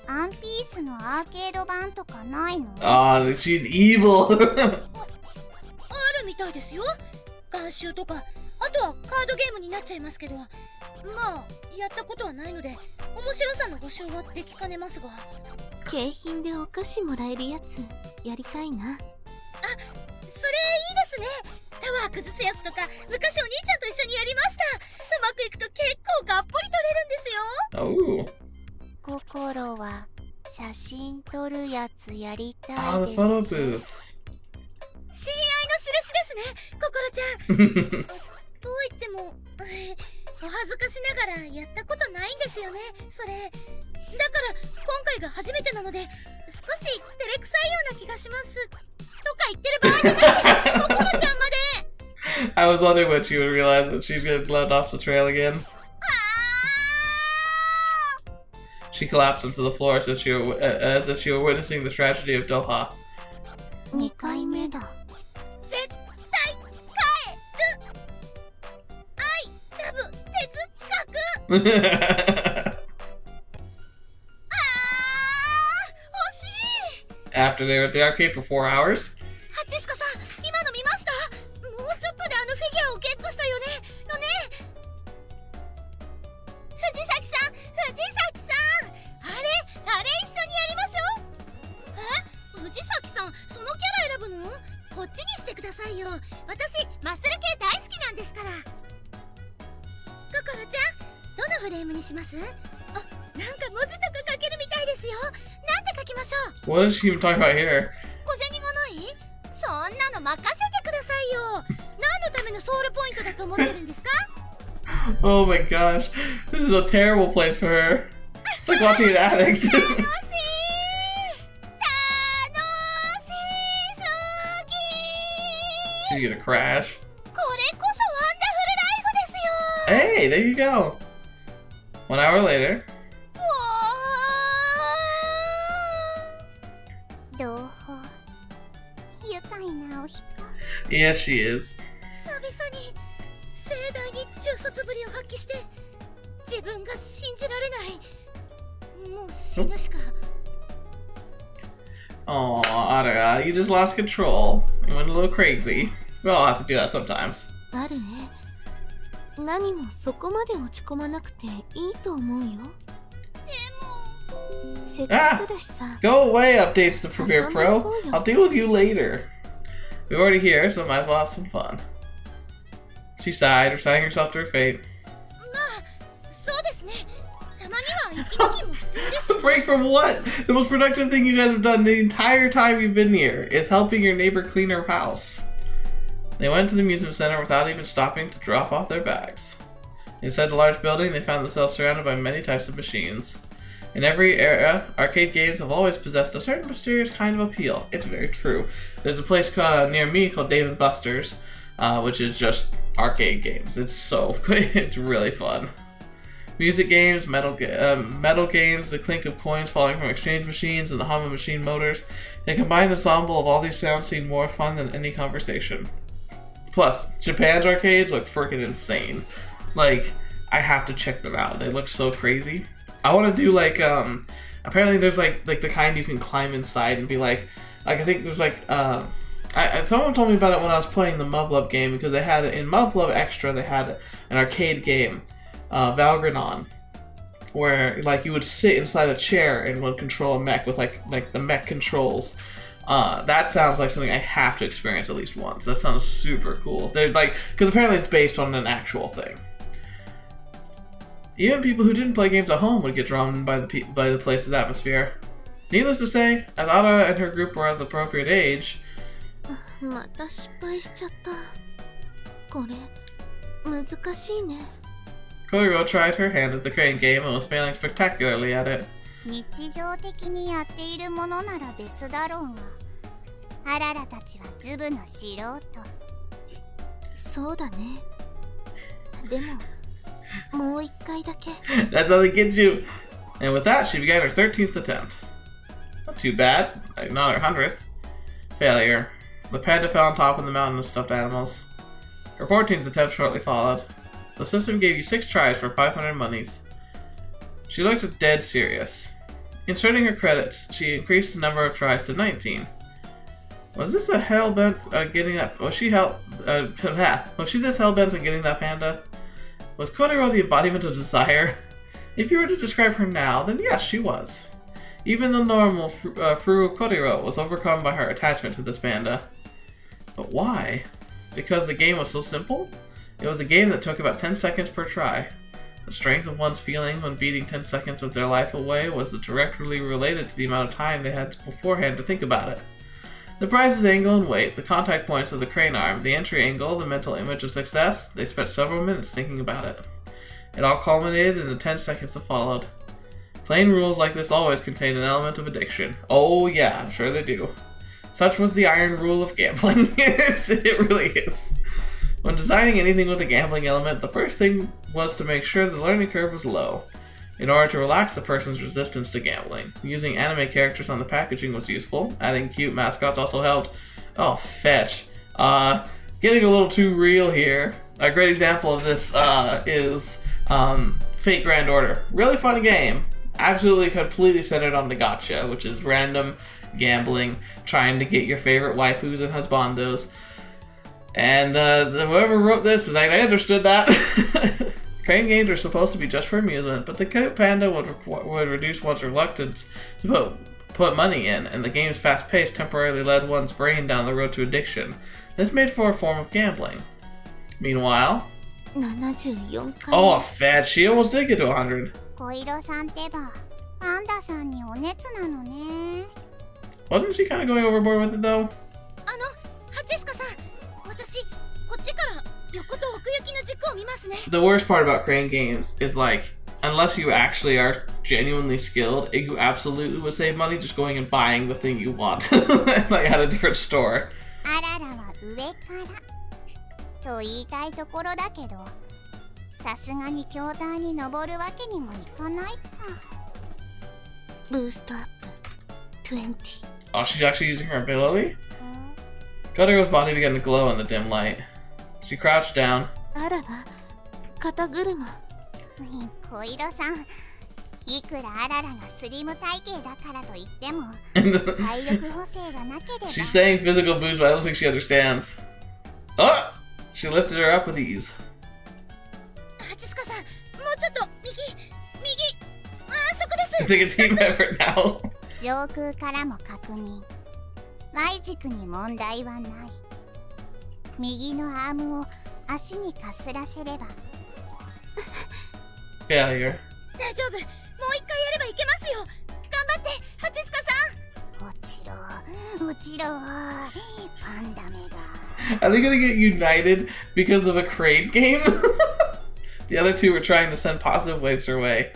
ワンピースのアーケード版とかないの？ Oh, she's evil. あるみたいですよ。監修とか、あとはカードゲームになっちゃいますけど、まあやったことはないので面白さの保証はできかねますが。景品でお菓子もらえるやつやりたいな。それいいですね。タワー崩すやつとか昔お兄ちゃんと一緒にやりました。うまくいくと結構がっぽり取れるんですよ。 Oh. 心は写真撮るやつやりたい Oh, で the す。 photo booths. 親愛の印ですね、ココロちゃん。と言っても、お恥ずかしながらやったことないんですよね、それ。だから今回が初めてなので少し照れくさいような気がします。とか言ってる場合じゃないです、ココロちゃんまで。 I was wondering when she would realize that she's getting led off the trail again. She collapsed onto the floor as if she were witnessing the tragedy of Doha. 2回目だ。絶対帰る。愛、ラブ、哲学。惜しい。 After they were at the arcade for 4 hours. ハチスカさん、今の見ました？もうちょっとであのフィギュアをゲットしたよね。藤崎さん、あれ一緒にやりましょう。藤崎さん、そのキャラ選ぶの？こっちにしてくださいよ。私、マッスル系大好きなんですから。ココロちゃん、どのフレームにします？あ、なんか文字とか書けるみたいですよ。なんて書きましょう？ What is she even talking about here? 小銭がない？そんなの任せてくださいよ。何のためのソウルポイントだと思ってるんですか？ Oh my gosh. This is a terrible place for her. It's like watching an addict. 楽しすぎ。 She's gonna crash. これこそワンダフルライフですよ。 Hey, there you go. 1 hour later. 朗報。愉快なお人。 Yes, she is. 久々に盛大に中卒ぶりを発揮して自分が信じられない。もう死ぬしか。 Aw, Arara, you just lost control. You went a little crazy. We all have to do that sometimes. あるね。何もそこまで落ち込まなくていいと思うよ。せっかくだしさ。 Go away, updates to Premiere Pro. I'll deal with you later. We're already here, so might as well have some fun. She sighed, resigning herself to her fate. まあ、そうですね。たまには息抜きも必要ですよ。 Break from what? The most productive thing you guys have done the entire time you've been here is helping your neighbor clean her house. They went to the amusement center without even stopping to drop off their bags. Inside the large building, they found themselves surrounded by many types of machines. In every era, arcade games have always possessed a certain mysterious kind of appeal. It's very true. There's a place near me called Dave & Buster's, which is just arcade games. It's really fun. Music games, metal games, the clink of coins falling from exchange machines, and the hum of machine motors. They combine an ensemble of all these sounds seem more fun than any conversation. Plus, Japan's arcades look freaking insane. Like, I have to check them out. They look so crazy. I want to do like apparently there's like the kind you can climb inside and be like I think there's like someone told me about it when I was playing the Muv-Luv game, because they had in Muv-Luv Extra they had an arcade game, Valgranon, where like you would sit inside a chair and would control a mech with like the mech controls. That sounds like something I have to experience at least once. That sounds super cool. There's like, because apparently it's based on an actual thing. Even people who didn't play games at home would get drawn in by the place's atmosphere. Needless to say, as Aure and her group were of the appropriate age, また失敗しちゃった。これ難しいね。 Koiro tried her hand at the crane game and was failing spectacularly at it. 日常的にやっているものなら別だろうが、アララたちはズブの素人。そうだね。でも、もう一回だけ。 That's how they get you! And with that, she began her 13th attempt. Not too bad, like not her 100th. Failure. The panda fell on top of the mountain of stuffed animals. Her 14th attempt shortly followed. The system gave you 6 tries for 500 monies. She looked dead serious. Inserting her credits, she increased the number of tries to 19. Was this a hell-bent on getting that... Was she this hell-bent on getting that panda? Was Koiro the embodiment of desire? If you were to describe her now, then yes, she was. Even the normal Furu Koiro was overcome by her attachment to this panda. But why? Because the game was so simple? It was a game that took about 10 seconds per try. The strength of one's feeling when beating 10 seconds of their life away was directly related to the amount of time they had beforehand to think about it. The prizes angle and weight, the contact points of the crane arm, the entry angle, the mental image of success, they spent several minutes thinking about it. It all culminated in the 10 seconds that followed. Playing rules like this always contain an element of addiction. Oh yeah, I'm sure they do. Such was the iron rule of gambling. It really is. When designing anything with a gambling element, the first thing was to make sure the learning curve was low, in order to relax the person's resistance to gambling. Using anime characters on the packaging was useful. Adding cute mascots also helped. Oh, fetch. Getting a little too real here. A great example of this is Fate Grand Order. Really fun game. Absolutely completely centered on the gacha, which is random gambling, trying to get your favorite waifus and husbandos. And whoever wrote this is like, I understood that. Crane games are supposed to be just for amusement, but the cute panda would reduce one's reluctance to put money in, and the game's fast pace temporarily led one's brain down the road to addiction. This made for a form of gambling. Meanwhile, 74回 oh, fat, she almost did get to 100. 小色さんってば、パンダさんにお熱なのね。 Wasn't she kind of going overboard with it though? ハチスカさん、私、こっちから横と奥行きの軸を見ますね。 The worst part about crane games is like, unless you actually are genuinely skilled, you absolutely would save money just going and buying the thing you want, like at a different store. あららは上からと言いたいところだけど、さすがに筐体に登るわけにもいかないか。ブーストアップ20 Oh, she's actually using her ability? Koiro's body began to glow in the dim light. She crouched down. あらら肩車小色さん、いくらあららがスリム体型だからといっても体力補正がなければ。 She's saying physical boost, but I don't think she understands. Oh! She lifted her up with ease. ハチスカさん、もうちょっと右。あそこです。 It's like a team effort now. 上空からも確認。Y 軸に問題はない。右のアームを足にかすらせれば。Failure. 大丈夫。もう一回やればいけますよ。頑張って、ハチスカさん。落ちろ。パンダめが。Are they gonna get united because of a crane game? The other two were trying to send positive waves her way.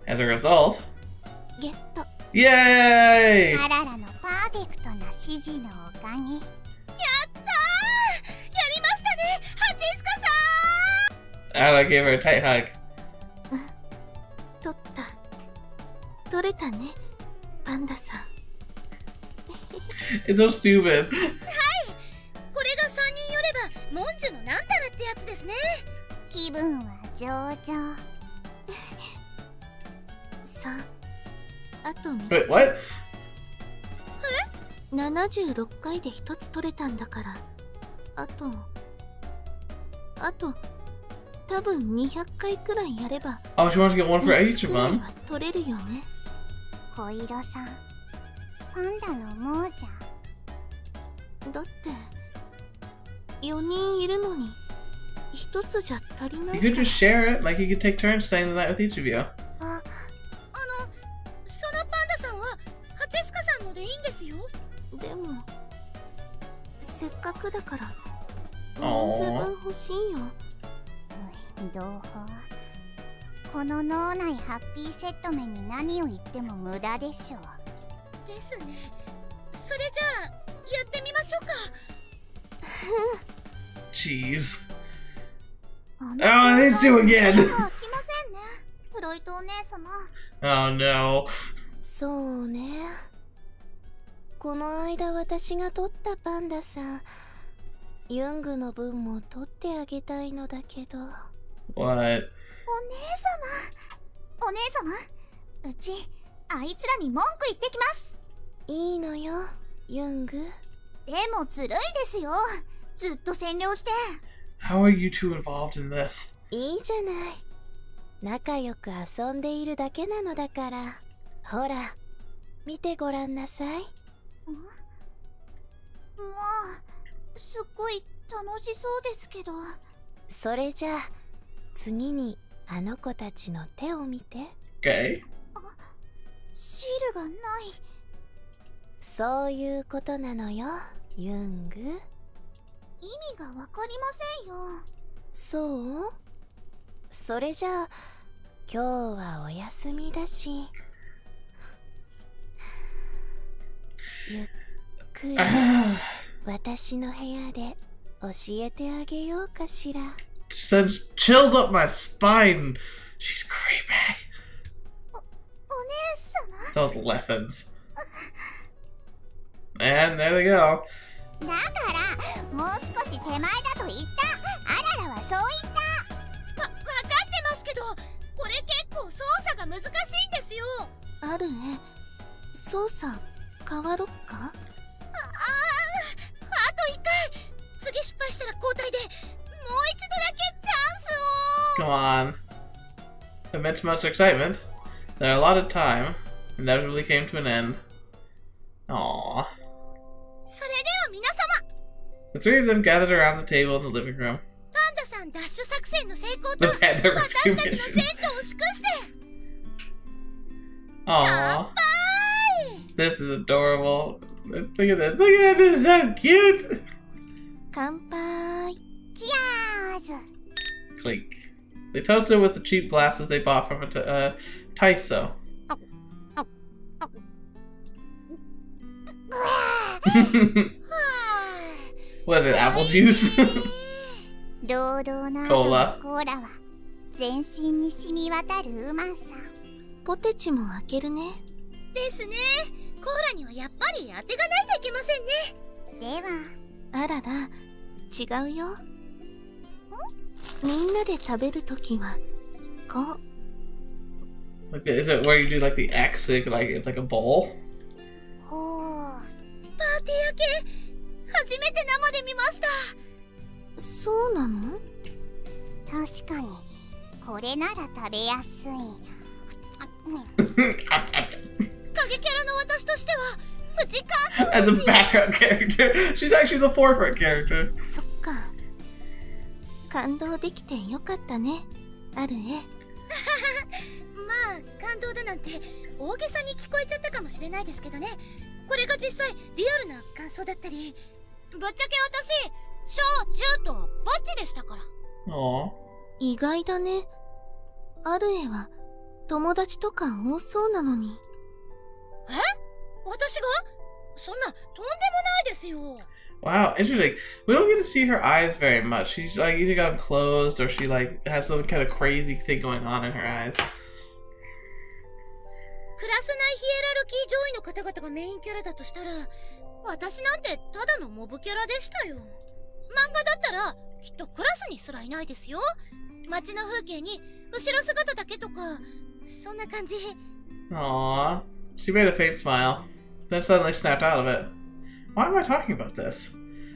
As a result, ゲット yay! あららのパーフェクトな指示のおかげ。やったー。やりましたね、ハチスカさん。 Arue gave her a tight hug. 取れたねパンダさん It's so stupid. これが3人寄ればモンジュのなんたらってやつですね。気分は上々。3あと3 Wait, what? 76回で1つ取れたんだからあと多分200回くらいやれば Oh, she wants to get one for 3 each つ of くらい them. は取れるよね小色さん、パンダの亡者。だって4人いるのに1つじゃ足りな You い could just share it, like you could take turns staying the night with each of you. そのパンダさんはハチスカさんのでいいんですよ。でもせっかくだからおー人数分欲しいよ同胞。この脳内ハッピーセット面に何を言っても無駄でしょう。ですね。それじゃあやってみましょうか。Jeez. あ Oh, these two again. 来ませんね、フロイトお姉様。 Oh no. そうねこの間私が取ったパンダさんユングの分も取ってあげたいのだけど What? お姉様、うちあいつらに文句言ってきます。いいのよ、ユング。でもずるいですよ。ずっと占領して。 How are you two involved in this? いいじゃない。仲良く遊んでいるだけなのだから。ほら、見てごらんなさい。もうすっごい楽しそうですけど。それじゃあ次にあの子たちの手を見て。 Okay. シールがない。そういうことなのよ、ユング。意味がわかりませんよ。そう？それじゃあ今日はお休みだし、ゆっくり私の部屋で教えてあげようかしら。 Sends chills up my spine. She's creepy. お姉様。 Those lessons. And there they go. だからもう少し手前だと言った。アララはそう言った。わかってますけど、これ結構操作が難しいんですよ。あるえ、操作変わろっか。あと1回。次失敗したら交代でもう一度だけチャンスを。 Come on. Amidst much excitement, their allotted time inevitably came to an end. Aww. それでは皆様、 The three of them gathered around the table in the living room. パンダさん奪取作戦の成功 The と panda 私 rescue たちの mission. 前途を祝して。 Aww. This is adorable. Look at this. Look at that. This is so cute. 乾杯。チアーズ。 Clink. They toasted with the cheap glasses they bought from a Taiso. What is it, apple juice? 労働のコーラ後のコーラは全身に染み渡るうまさ。ポテチも開けるね。ですね。コーラにはやっぱり当てがないといけませんね。ではあらら、違うよ。みんなで食べるときはこう。 Like, is it where you do like the X, like it's like a bowl? ほう。パーティー明け、初めて生で見ました。そうなの？確かにこれなら食べやすい。影キャラの私としてはプチ感動 As で a すよ。 background character. She's actually the forefront character. そっか。感動できてよかったね、あるえ。まあ感動だなんて大げさに聞こえちゃったかもしれないですけどね。これが実際リアルな感想だったり。ぶっちゃけ私小中とぼっちでしたから。 Aww. 意外だね。あるえは友達とか多そうなのに。え？私が？そんなとんでもないですよ。 Wow, interesting. We don't get to see her eyes very much. She's like either got them closed or she like has some kind of crazy thing going on in her eyes. クラス内ヒエラルキー上位の方々がメインキャラだとしたら、私なんてただのモブキャラでしたよ。漫画だったらきっとクラスにすらいないですよ。街の風景に後ろ姿だけとか、そんな感じ。 Aww. She made a faint smile, then suddenly snapped out of it. Why am I talking about this?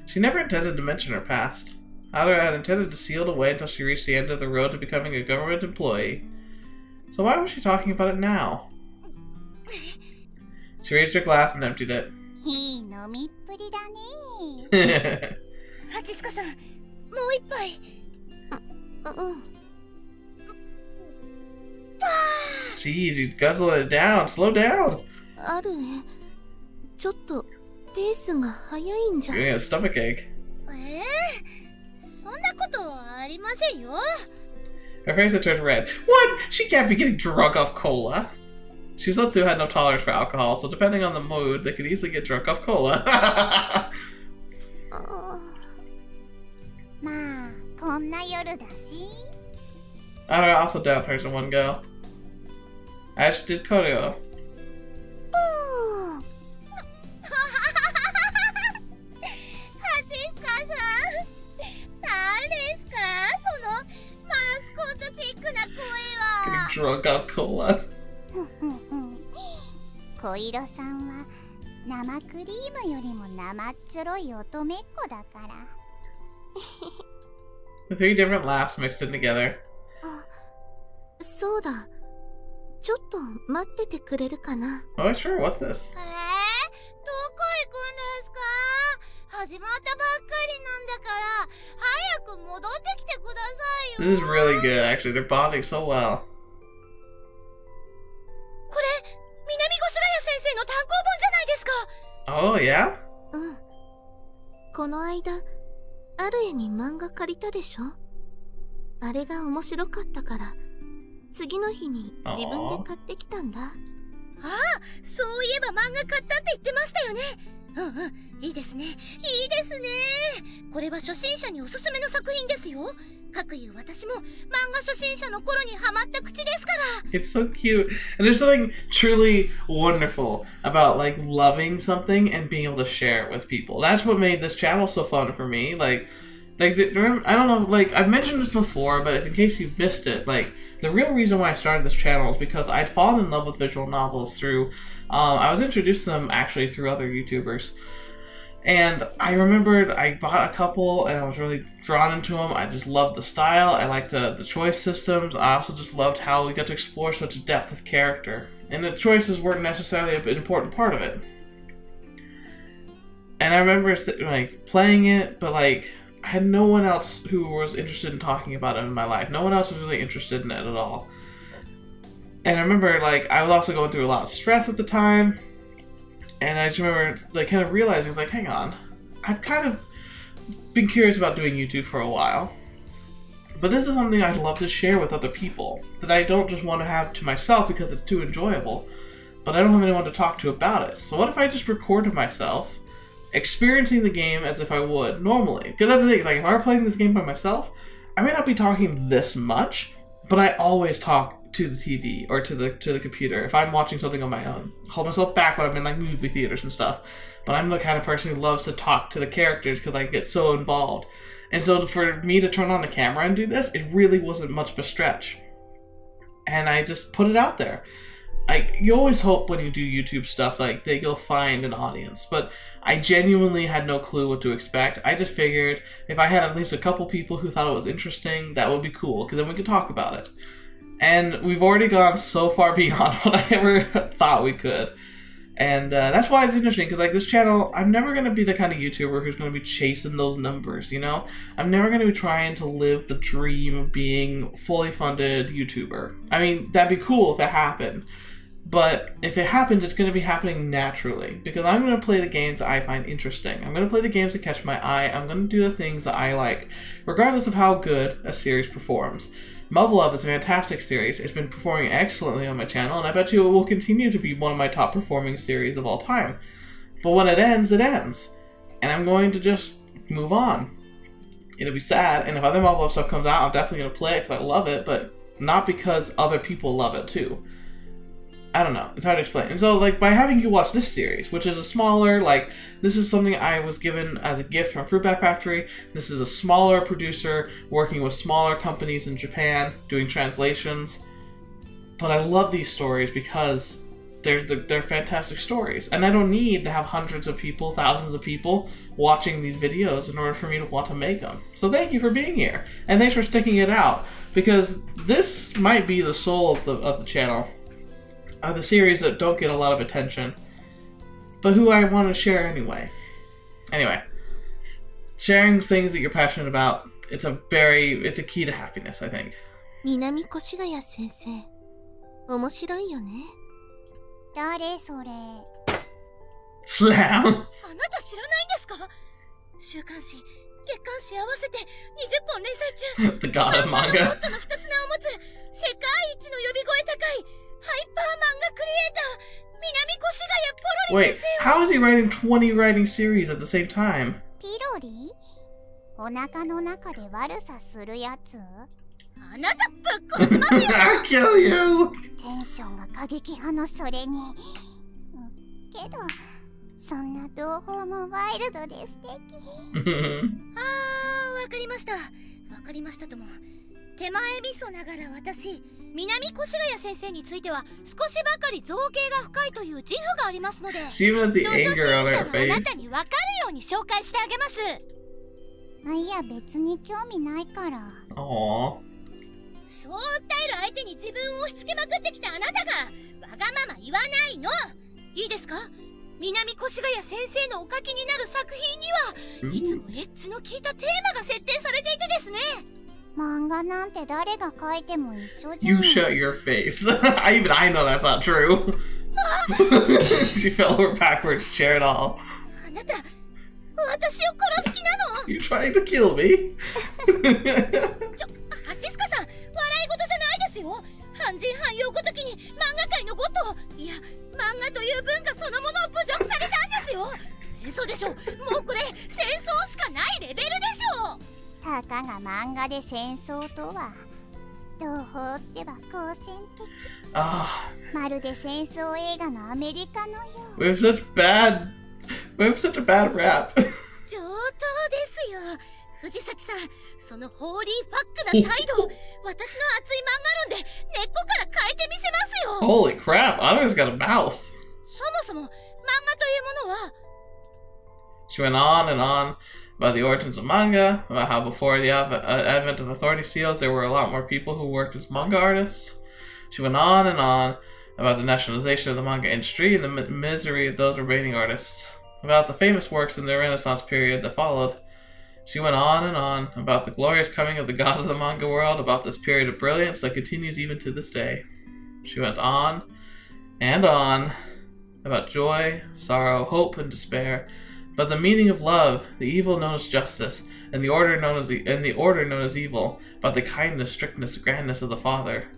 She never intended to mention her past. Aure had intended to seal it away until she reached the end of the road to becoming a government employee. So why was she talking about it now? She raised her glass and emptied it. いい飲みっぷりだね。ハチスカさん、もう一杯。うん。 Jeez, you guzzling it down. Slow down. あるえ、ちょっとペースが早いんじゃ。 You're gonna get a stomach ache. そんなことありませんよ。 Her face had turned red. What? She can't be getting drunk off cola. Chuusotsu had no tolerance for alcohol, so depending on the mood, they could easily get drunk off cola. まあこんな夜だし。 Aure also downed hers in one go. As did Koiro. ハチスカさん、何ですかそのマスコットチックな声は。 Getting drunk off cola. 小色さんは生クリームよりも生っちょろい乙女っ子だから。The 3 different laughs mixed in together. そうだ。ちょっと待っててくれるかな。Oh, sure. What's this? どこ行くんですか？始まったばっかりなんだから、早く戻ってきてくださいよ。 This is really good, actually. They're bonding so well. これ、南越谷先生の単行本じゃないですか。 Oh, yeah? うん。この間、アルエに漫画借りたでしょ？あれが面白かったから、次の日に自分で買ってきたんだ。ああ、そういえば漫画買ったって言ってましたよね。うんうん、いいですね。いいですね。これは初心者におすすめの作品ですよ。かくいう私も漫画初心者の頃にハマった口ですから。 It's so cute. And there's something truly wonderful about, like, loving something and being able to share it with people. That's what made this channel so fun for me. Like, I don't know, like, I've mentioned this before, but in case you've missed it, like, the real reason why I started this channel is because I'd fallen in love with visual novels through, I was introduced to them actually through other YouTubers. And I remembered I bought a couple and I was really drawn into them. I just loved the style. I liked the choice systems. I also just loved how we got to explore such a depth of character. And the choices weren't necessarily an important part of it. And I remember like playing it, but like I had no one else who was interested in talking about it in my life. No one else was really interested in it at all. And I remember like I was also going through a lot of stress at the time. And I just remember like kind of realizing, like, hang on, I've kind of been curious about doing YouTube for a while. But this is something I'd love to share with other people that I don't just want to have to myself because it's too enjoyable, but I don't have anyone to talk to about it. So what if I just recorded myself experiencing the game as if I would normally? Because that's the thing, like if I were playing this game by myself, I may not be talking this much, but I always talk to the TV or to the computer if I'm watching something on my own. Hold myself back when I'm in like movie theaters and stuff. But I'm the kind of person who loves to talk to the characters because I get so involved. And so for me to turn on the camera and do this, it really wasn't much of a stretch. And I just put it out there. You always hope when you do YouTube stuff like that you'll find an audience, but I genuinely had no clue what to expect. I just figured if I had at least a couple people who thought it was interesting, that would be cool because then we could talk about it. And we've already gone so far beyond what I ever thought we could. And that's why it's interesting, because like this channel, I'm never going to be the kind of YouTuber who's going to be chasing those numbers, you know? I'm never going to be trying to live the dream of being fully funded YouTuber. I mean, that'd be cool if it happened. But if it happens, it's going to be happening naturally, because I'm going to play the games that I find interesting. I'm going to play the games that catch my eye. I'm going to do the things that I like, regardless of how good a series performs. Level Up is a fantastic series. It's been performing excellently on my channel, and I bet you it will continue to be one of my top performing series of all time. But when it ends, it ends. And I'm going to just move on. It'll be sad, and if other Level Up stuff comes out, I'm definitely going to play it because I love it, but not because other people love it too. I don't know. It's hard to explain. And so, like, by having you watch this series, which is a smaller, like, this is something I was given as a gift from Fruit Bat Factory. This is a smaller producer working with smaller companies in Japan doing translations. But I love these stories because they're fantastic stories. And I don't need to have hundreds of people, thousands of people watching these videos in order for me to want to make them. So thank you for being here. And thanks for sticking it out. Because this might be the soul of the channel. Are the series that don't get a lot of attention, but who I want to share anyway. Anyway, sharing things that you're passionate about, it's a key to happiness, I think. 南越谷先生、面白いよね。誰それ？ Slam! あなた知らないんですか？週刊誌、月刊誌合わせて20本連載中。 The god of ロ manga. ットの2つ名を持つ世界一の呼び声高いハイパー漫画クリエイター、南越谷ポロリ Wait, 先生を。 how is he writing 20 writing series at the same time? ピロリ？お腹の中で悪さするやつ？あなたぶっ殺しますよ。 I'll kill you! テンションが過激派のそれに。けど、そんな同胞もワイルドで素敵。あー、わかりました。わかりましたとも。手前味噌ながら私、南越谷先生については少しばかり造形が深いという自負がありますので、 She even has the 図書 anger 新 on 社 her のあなた face. に分かるように紹介してあげます。いや別に興味ないから。 Aww. そう訴える相手に自分を押し付けまくってきたあなたがわがまま言わないの。いいですか？南越谷先生のお書きになる作品にはいつもエッジの効いたテーマが設定されていてですね。漫画なんて誰が描いても一緒じゃん。 You shut your face. I know that's not true. She fell over backwards chair and all. あなた、私を殺す気なの？ You trying to kill me? ハチスカさん、笑い事じゃないですよ。半人半用ごときに漫画界のゴッド、いや漫画という文化そのものを侮辱されたんですよ。戦争でしょ。もうこれ戦争しかないレベルでしょ。たかが漫画で戦争とは、同胞っては好戦的。Ah, まるで戦争映画のアメリカのよう。 we have such a bad rap. 上等ですよ。藤崎さん、そのホーリーファックな態度、私の熱い漫画論で根っこから変えてみせますよ。 Holy crap, Arue's got a mouth. そもそも漫画というものは、 She went on and on about the origins of manga, about how before the advent of authority seals, there were a lot more people who worked as manga artists. She went on and on about the nationalization of the manga industry and the misery of those remaining artists, about the famous works in the Renaissance period that followed. She went on and on about the glorious coming of the god of the manga world, about this period of brilliance that continues even to this day. She went on and on about joy, sorrow, hope, and despair, about the meaning of love, the evil known as justice, and the order known as evil, about the kindness, strictness, grandness of the Father,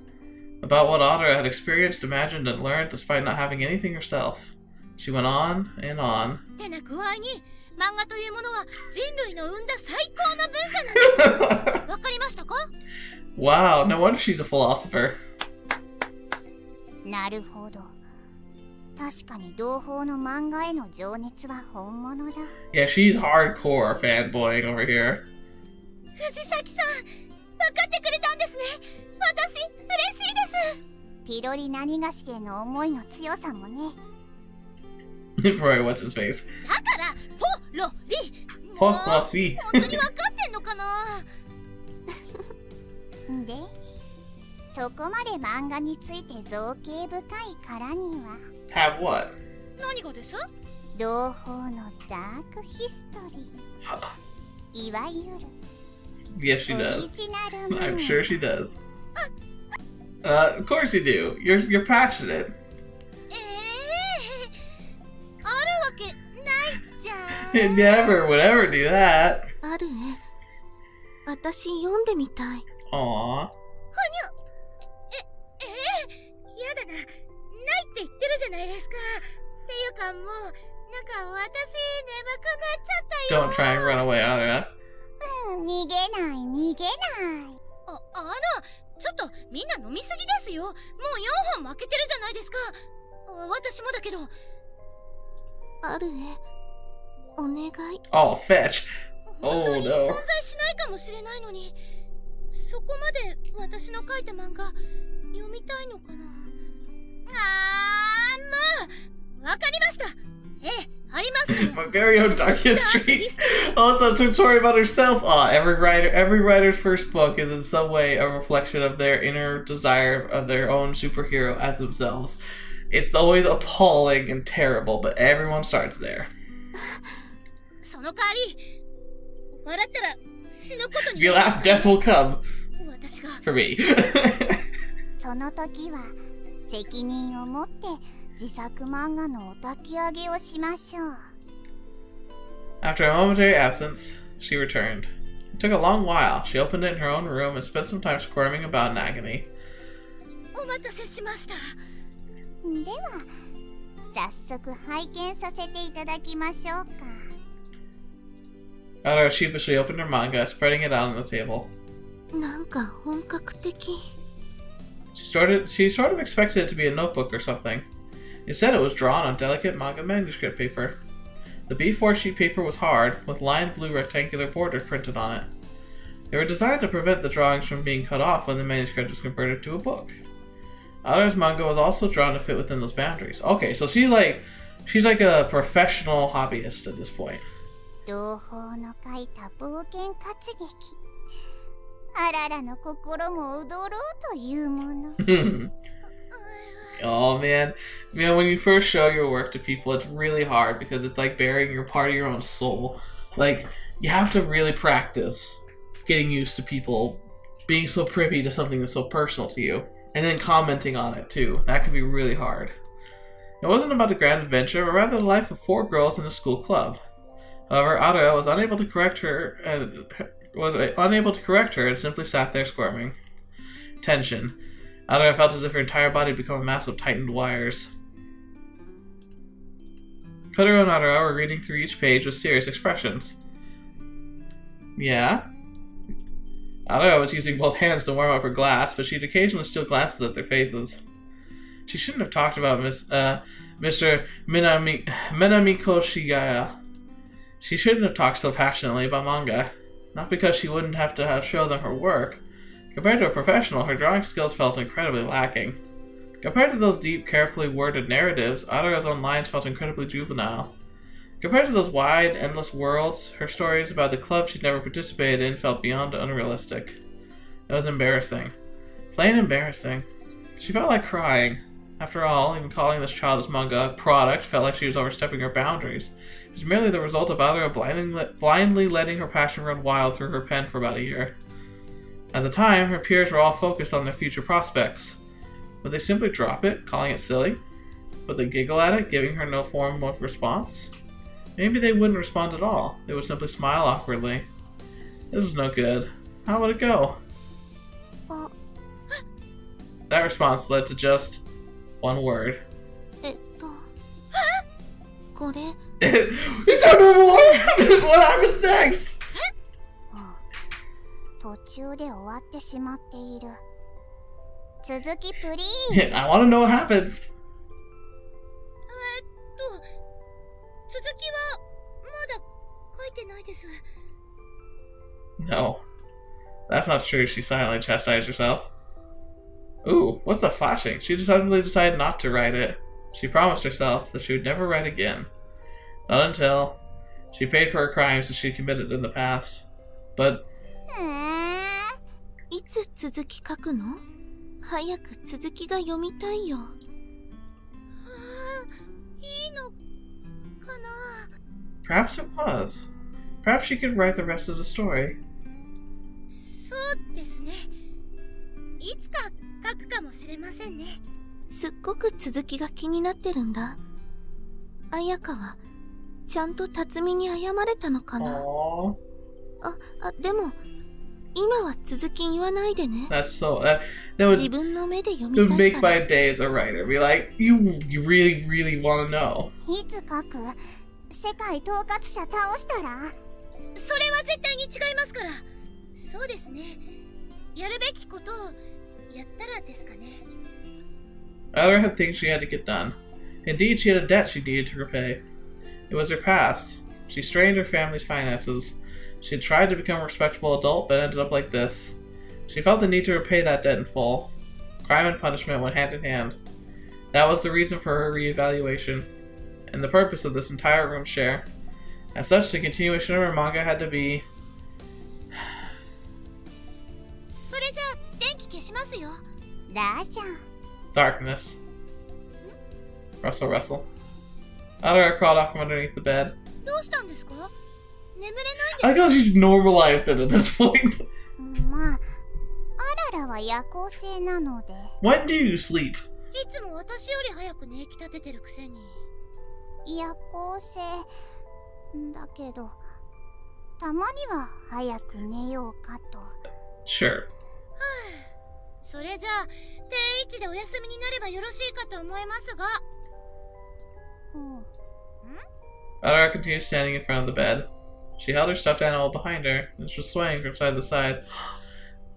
about what Aure had experienced, imagined, and learned despite not having anything herself. She went on and on. てな具合に漫画というものは人類の生んだ最高の文化なんです。わかりましたか？ Wow, no wonder she's a philosopher. なるほど。確かに同胞の漫画への情熱は本物だ。 Yeah, she's hardcore fanboying over here. 藤崎さん、分かってくれたんですね。私嬉しいです。ピロリ何がしへの思いの強さもね。Roy, what's his face? だからポロリ。ポもうロリ。本当に分かってんのかな。で、そこまで漫画について造形深いからには。Have what? 何がです？同胞のダークヒストリー。いわゆる Yes, she オリ does. ジナル漫画。 I'm sure she does. Of course you do. You're passionate. あるわけないじゃん。 Never would ever do that. あるえ。私読んでみたい。Aww. やだな。ないって言ってるじゃないですか。っていうかもう、なんか私眠くなっちゃったよ。 Don't try and run away, Arue. 逃げない逃げない。ちょっとみんな飲みすぎですよ。もう4本負けてるじゃないですか。私もだけど。あるえ。お願い。 Oh, fetch. 本当 Oh に存 no. 在しないかもしれないのに、そこまで私の書いた漫画読みたいのかな。もうわかりました。ありますも My very own dark history. Also, it's a story about herself. Every writer's first book is in some way a reflection of their inner desire of their own superhero as themselves. It's always appalling and terrible, but everyone starts there. その代わり笑ったら死ぬことに If you laugh, death will come. 私が For me. その時は責任を持って自作漫画のお焚き上げをしましょう。 After a momentary absence, she returned. It took a long while. She opened it in her own room and spent some time squirming about in agony. お待たせしました。では早速拝見させていただきましょうか。 Aure sheepishly opened her manga, spreading it out on the table. なんか本格的。 She sort of expected it to be a notebook or something. Instead, it was drawn on delicate manga manuscript paper. The B4 sheet paper was hard, with lined blue rectangular borders printed on it. They were designed to prevent the drawings from being cut off when the manuscript was converted to a book. Aura's manga was also drawn to fit within those boundaries. Okay, so she's like a professional hobbyist at this point. 両方の書いた冒険活劇。あららの心も躍ろうというもの。Oh man, when you first show your work to people, it's really hard because it's like burying your part of your own soul. Like, you have to really practice getting used to people being so privy to something that's so personal to you, and then commenting on it too. That can be really hard. It wasn't about the grand adventure, but rather the life of 4 girls in a school club. However, Arue was unable to correct her and simply sat there squirming. Tension. Arue felt as if her entire body had become a mass of tightened wires. Kokoro and Arare were reading through each page with serious expressions. Yeah? Arare was using both hands to warm up her glass, but she'd occasionally still glances at their faces. She shouldn't have talked about Mr. Minamiko Shigaya. She shouldn't have talked so passionately about manga. Not because she wouldn't have to show them her work. Compared to a professional, her drawing skills felt incredibly lacking. Compared to those deep, carefully worded narratives, Arare's own lines felt incredibly juvenile. Compared to those wide, endless worlds, her stories about the club she'd never participated in felt beyond unrealistic. It was embarrassing. Plain embarrassing. She felt like crying. After all, even calling this childish manga a product felt like she was overstepping her boundaries. It was merely the result of Arare blindly letting her passion run wild through her pen for about a year. At the time, her peers were all focused on their future prospects. Would they simply drop it, calling it silly? Would they giggle at it, giving her no form of response? Maybe they wouldn't respond at all. They would simply smile awkwardly. This was no good. How would it go? That response led to just one word. これ Is there no more? What happens next? 途中で終わってしまっている。続きプリーズ。I want to know what happens. 続きはまだ書いてないです。 No. That's not true. She silently chastised herself. Ooh, what's the flashing? She suddenly decided not to write it. She promised herself that she would never write again. Not until she paid for her crimes that she committed in the past. But いつ続き書くの？早く続きが読みたいよ。いいのかな？ perhaps it was. Perhaps she could write the rest of the story. そうですね。いつか書くかもしれませんね。すっごく続きが気になってるんだ。彩香はちゃんと辰巳に謝れたのかな？ Aww. でも今は続き言わないでね。 That's so. That would 自分の目で読みたい make か my ら。 day as a writer. Be like, you really, really want to know. いつ書く？世界統括者倒したら？それは絶対に違いますから。そうですね。やるべきことをやったらですかね。Aure had things she had to get done. Indeed, she had a debt she needed to repay. It was her past. She strained her family's finances. She had tried to become a respectable adult, but ended up like this. She felt the need to repay that debt in full. Crime and punishment went hand in hand. That was the reason for her reevaluation, and the purpose of this entire room share. As such, the continuation of her manga had to be... それじゃあ電気消しますよ。だじゃん。 darkness. Rustle, rustle. Arare crawled out from underneath the bed. どうしたんですか？眠れないんです I like how she's normalized it at this point. まあ、あららは夜行性なので。When do you sleep? いつも私より早く寝き立ててるくせに。夜行性だけど、たまには早く寝ようかと。Sure. それじゃあ定位置でお休みになればよろしいかと思いますが。Arare continued standing in front of the bed. She held her stuffed animal behind her, and she was swaying from side to side.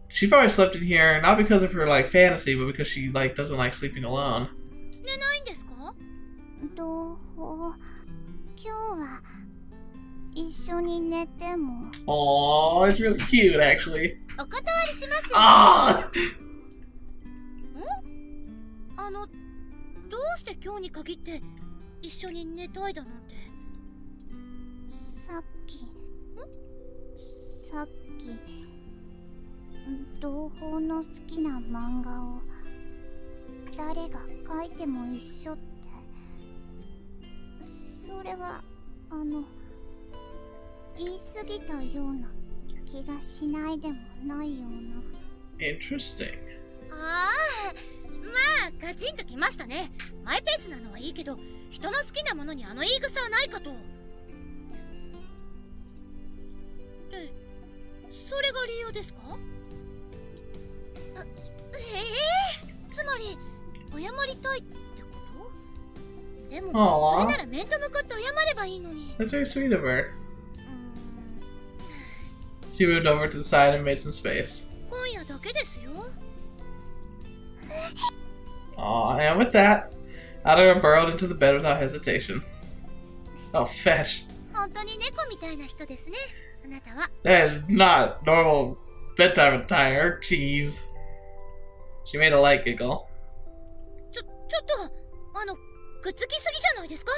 She probably slept in here not because of her fantasy, but because she doesn't like sleeping alone. 寝ないんですか？今日は一緒に寝ても。 Aw, it's really cute, actually. お断りします。Ah! どうして今日に限って一緒に寝たいだなんて。さっき同胞の好きな漫画を誰が描いても一緒って、それは言い過ぎたような気がしないでもないような。 Interesting. ああ、まあガチンときましたね。マイペースなのはいいけど、人の好きなものに言い草はないかと。で、それが理由ですか？つまり謝りたいってこと？でも Aww. それなら面と向かって謝ればいいのに。 That's very sweet of her. She moved over to the side and made some space. 今夜だけですよ。 Aw, and with that, Arue burrowed into the bed without hesitation. Oh, fetch. 本当に猫みたいな人ですね、あなたは。 That is not normal bedtime attire. Jeez. She made a light giggle. ちょっと、くっつきすぎじゃないですか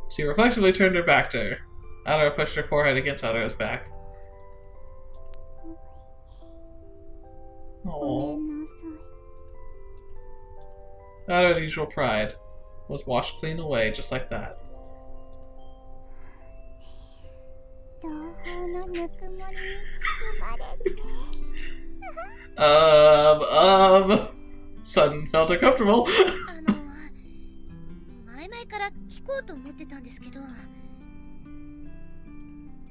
？She reflexively turned her back to her. Arue pushed her forehead against Arue's back. ごめ Aww. んなさい。 Arue's usual pride was washed clean away just like that. 同胞のぬくもりに包まれて。 Sudden felt uncomfortable. 前々から聞こうと思ってたんですけど、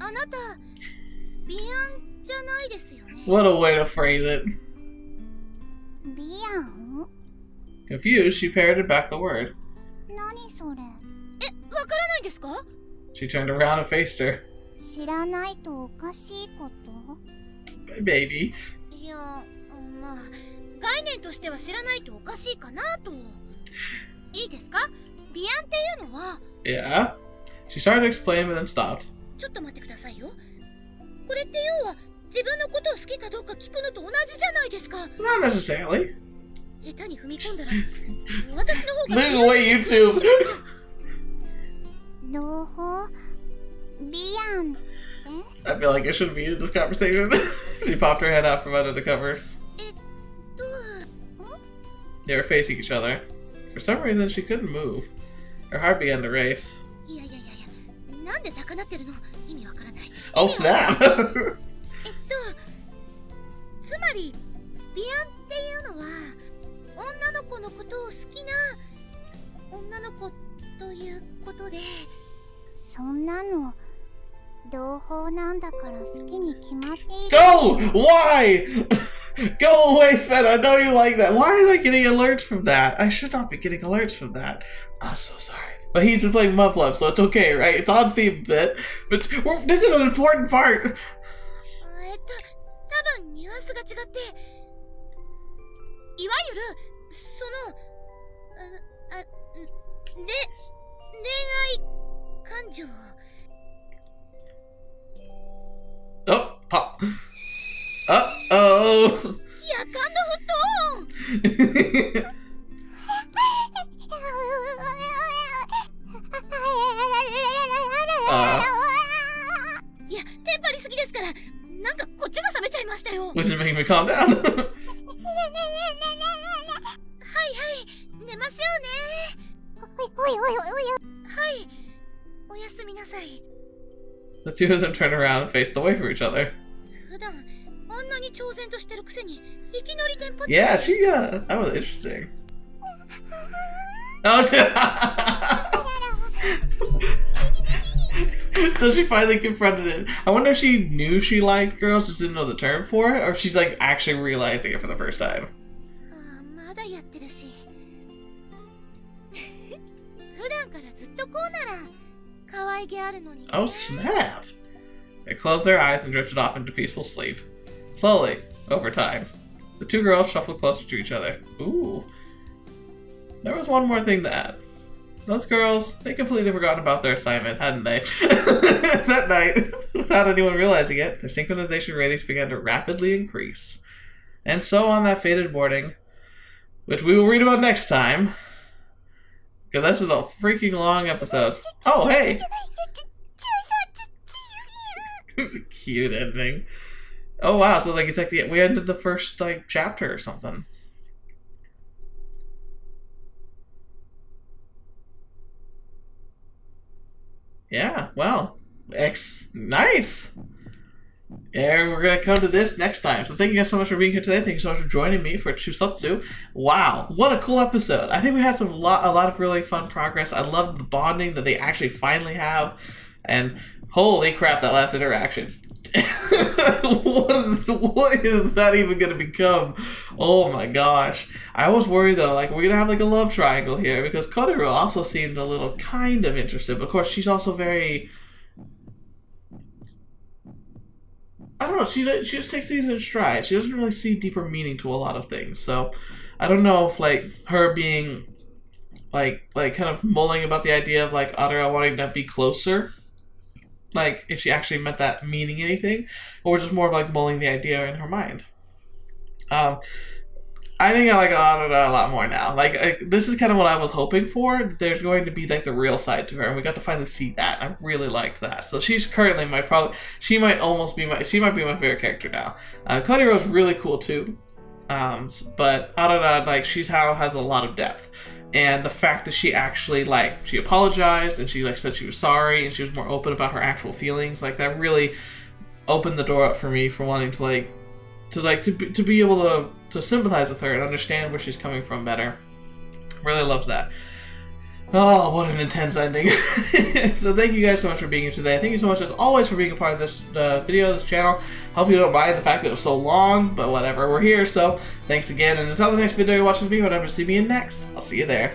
あなた、ビアンじゃないですよね。 What a way to phrase it. ビアン？ Confused, she parroted back the word. 何それ？わからないんですか？ She turned around and faced her. 知らないとおかしいこと？ Baby. いや、まあ、概念としては知らないとおかしいかなと。いいですか？ビアンっていうのは。 Yeah? She started to explain but then stopped. ちょっと待ってくださいよ。これって要は自分のことを好きかどうか聞くのと同じじゃないですか。 Not necessarily. 下手に踏み込んだら私の方が。 Look away, you two. 同胞？ビアンって？ I feel like I shouldn't be in this conversation. She popped her head out from under the covers. They were facing each other. For some reason, she couldn't move. Her heart began to race. いや、なんで高鳴ってるの？意味わからない。 Oh, snap! つまりビアンっていうのは女の子のことを好きな女の子ということで。そんなの同胞なんだから好きに決まっている。 Don't! Why? Go away, Sven. I know you like that. Why am I getting alerts from that? I should not be getting alerts from that. I'm so sorry. But he's been playing Muff Love, so it's okay, right? It's on theme a bit. But this is an important part. 多分ニュアンスが違って、いわゆるその恋愛感情。 Oh, pop. Uh-oh. 夜間の布団。いや、テンパりすぎですから、なんかこっちが冷めちゃいましたよ。 Which is making me calm down. はいはい、寝ましょうね。はい、おやすみなさい。 The two of them turned around and faced away from each other. 普段あんなに挑戦としてるくせにいきなりテンパって。 Yeah, that was interesting. Oh, shit. So she finally confronted it. I wonder if she knew she liked girls, just didn't know the term for it, or if she's like actually realizing it for the first time. まだやってるし。普段からずっとこうなら可愛げあるのにね。 Oh, snap! They closed their eyes and drifted off into peaceful sleep. Slowly, over time, the two girls shuffled closer to each other. Ooh. There was one more thing to add. those girls, they completely forgotten about their assignment, hadn't they? That night, without anyone realizing it, their synchronization ratings began to rapidly increase. And so on that fated morning, which we will read about next time, because this is a freaking long episode. Oh, hey! Cute ending. Oh wow, so like it's like we ended the first like chapter or something. Yeah, well, nice. And we're gonna come to this next time. So thank you guys so much for being here today. Thank you so much for joining me for Chuusotsu. Wow, what a cool episode! I think we had a lot of really fun progress. I love the bonding that they actually finally have, and holy crap, that last interaction. What is that even gonna become? Oh my gosh. I was worried though, like we're gonna have like a love triangle here because Koiro also seemed a little kind of interested, but of course she's also very, I don't know, she just takes things in stride. She doesn't really see deeper meaning to a lot of things. So I don't know if like her being like kind of mulling about the idea of like Aure wanting to be closer, like if she actually meant that meaning anything, or just more of like mulling the idea in her mind. I think I like Aure a lot more now. Like this is kind of what I was hoping for. There's going to be like the real side to her, and we got to finally see that. I really liked that. So she's currently she might be my favorite character now. Koiro's really cool too, but Arara, like has a lot of depth. And the fact that she actually, like, she apologized and she, like, said she was sorry and she was more open about her actual feelings, like, that really opened the door up for me for wanting to be able to sympathize with her and understand where she's coming from better. Really loved that. Oh, what an intense ending. So thank you guys so much for being here today. Thank you so much, as always, for being a part of this video, this channel. Hope you don't mind the fact that it was so long, but whatever, we're here, so thanks again. And until the next video you're watching me, whatever, see me in next. I'll see you there.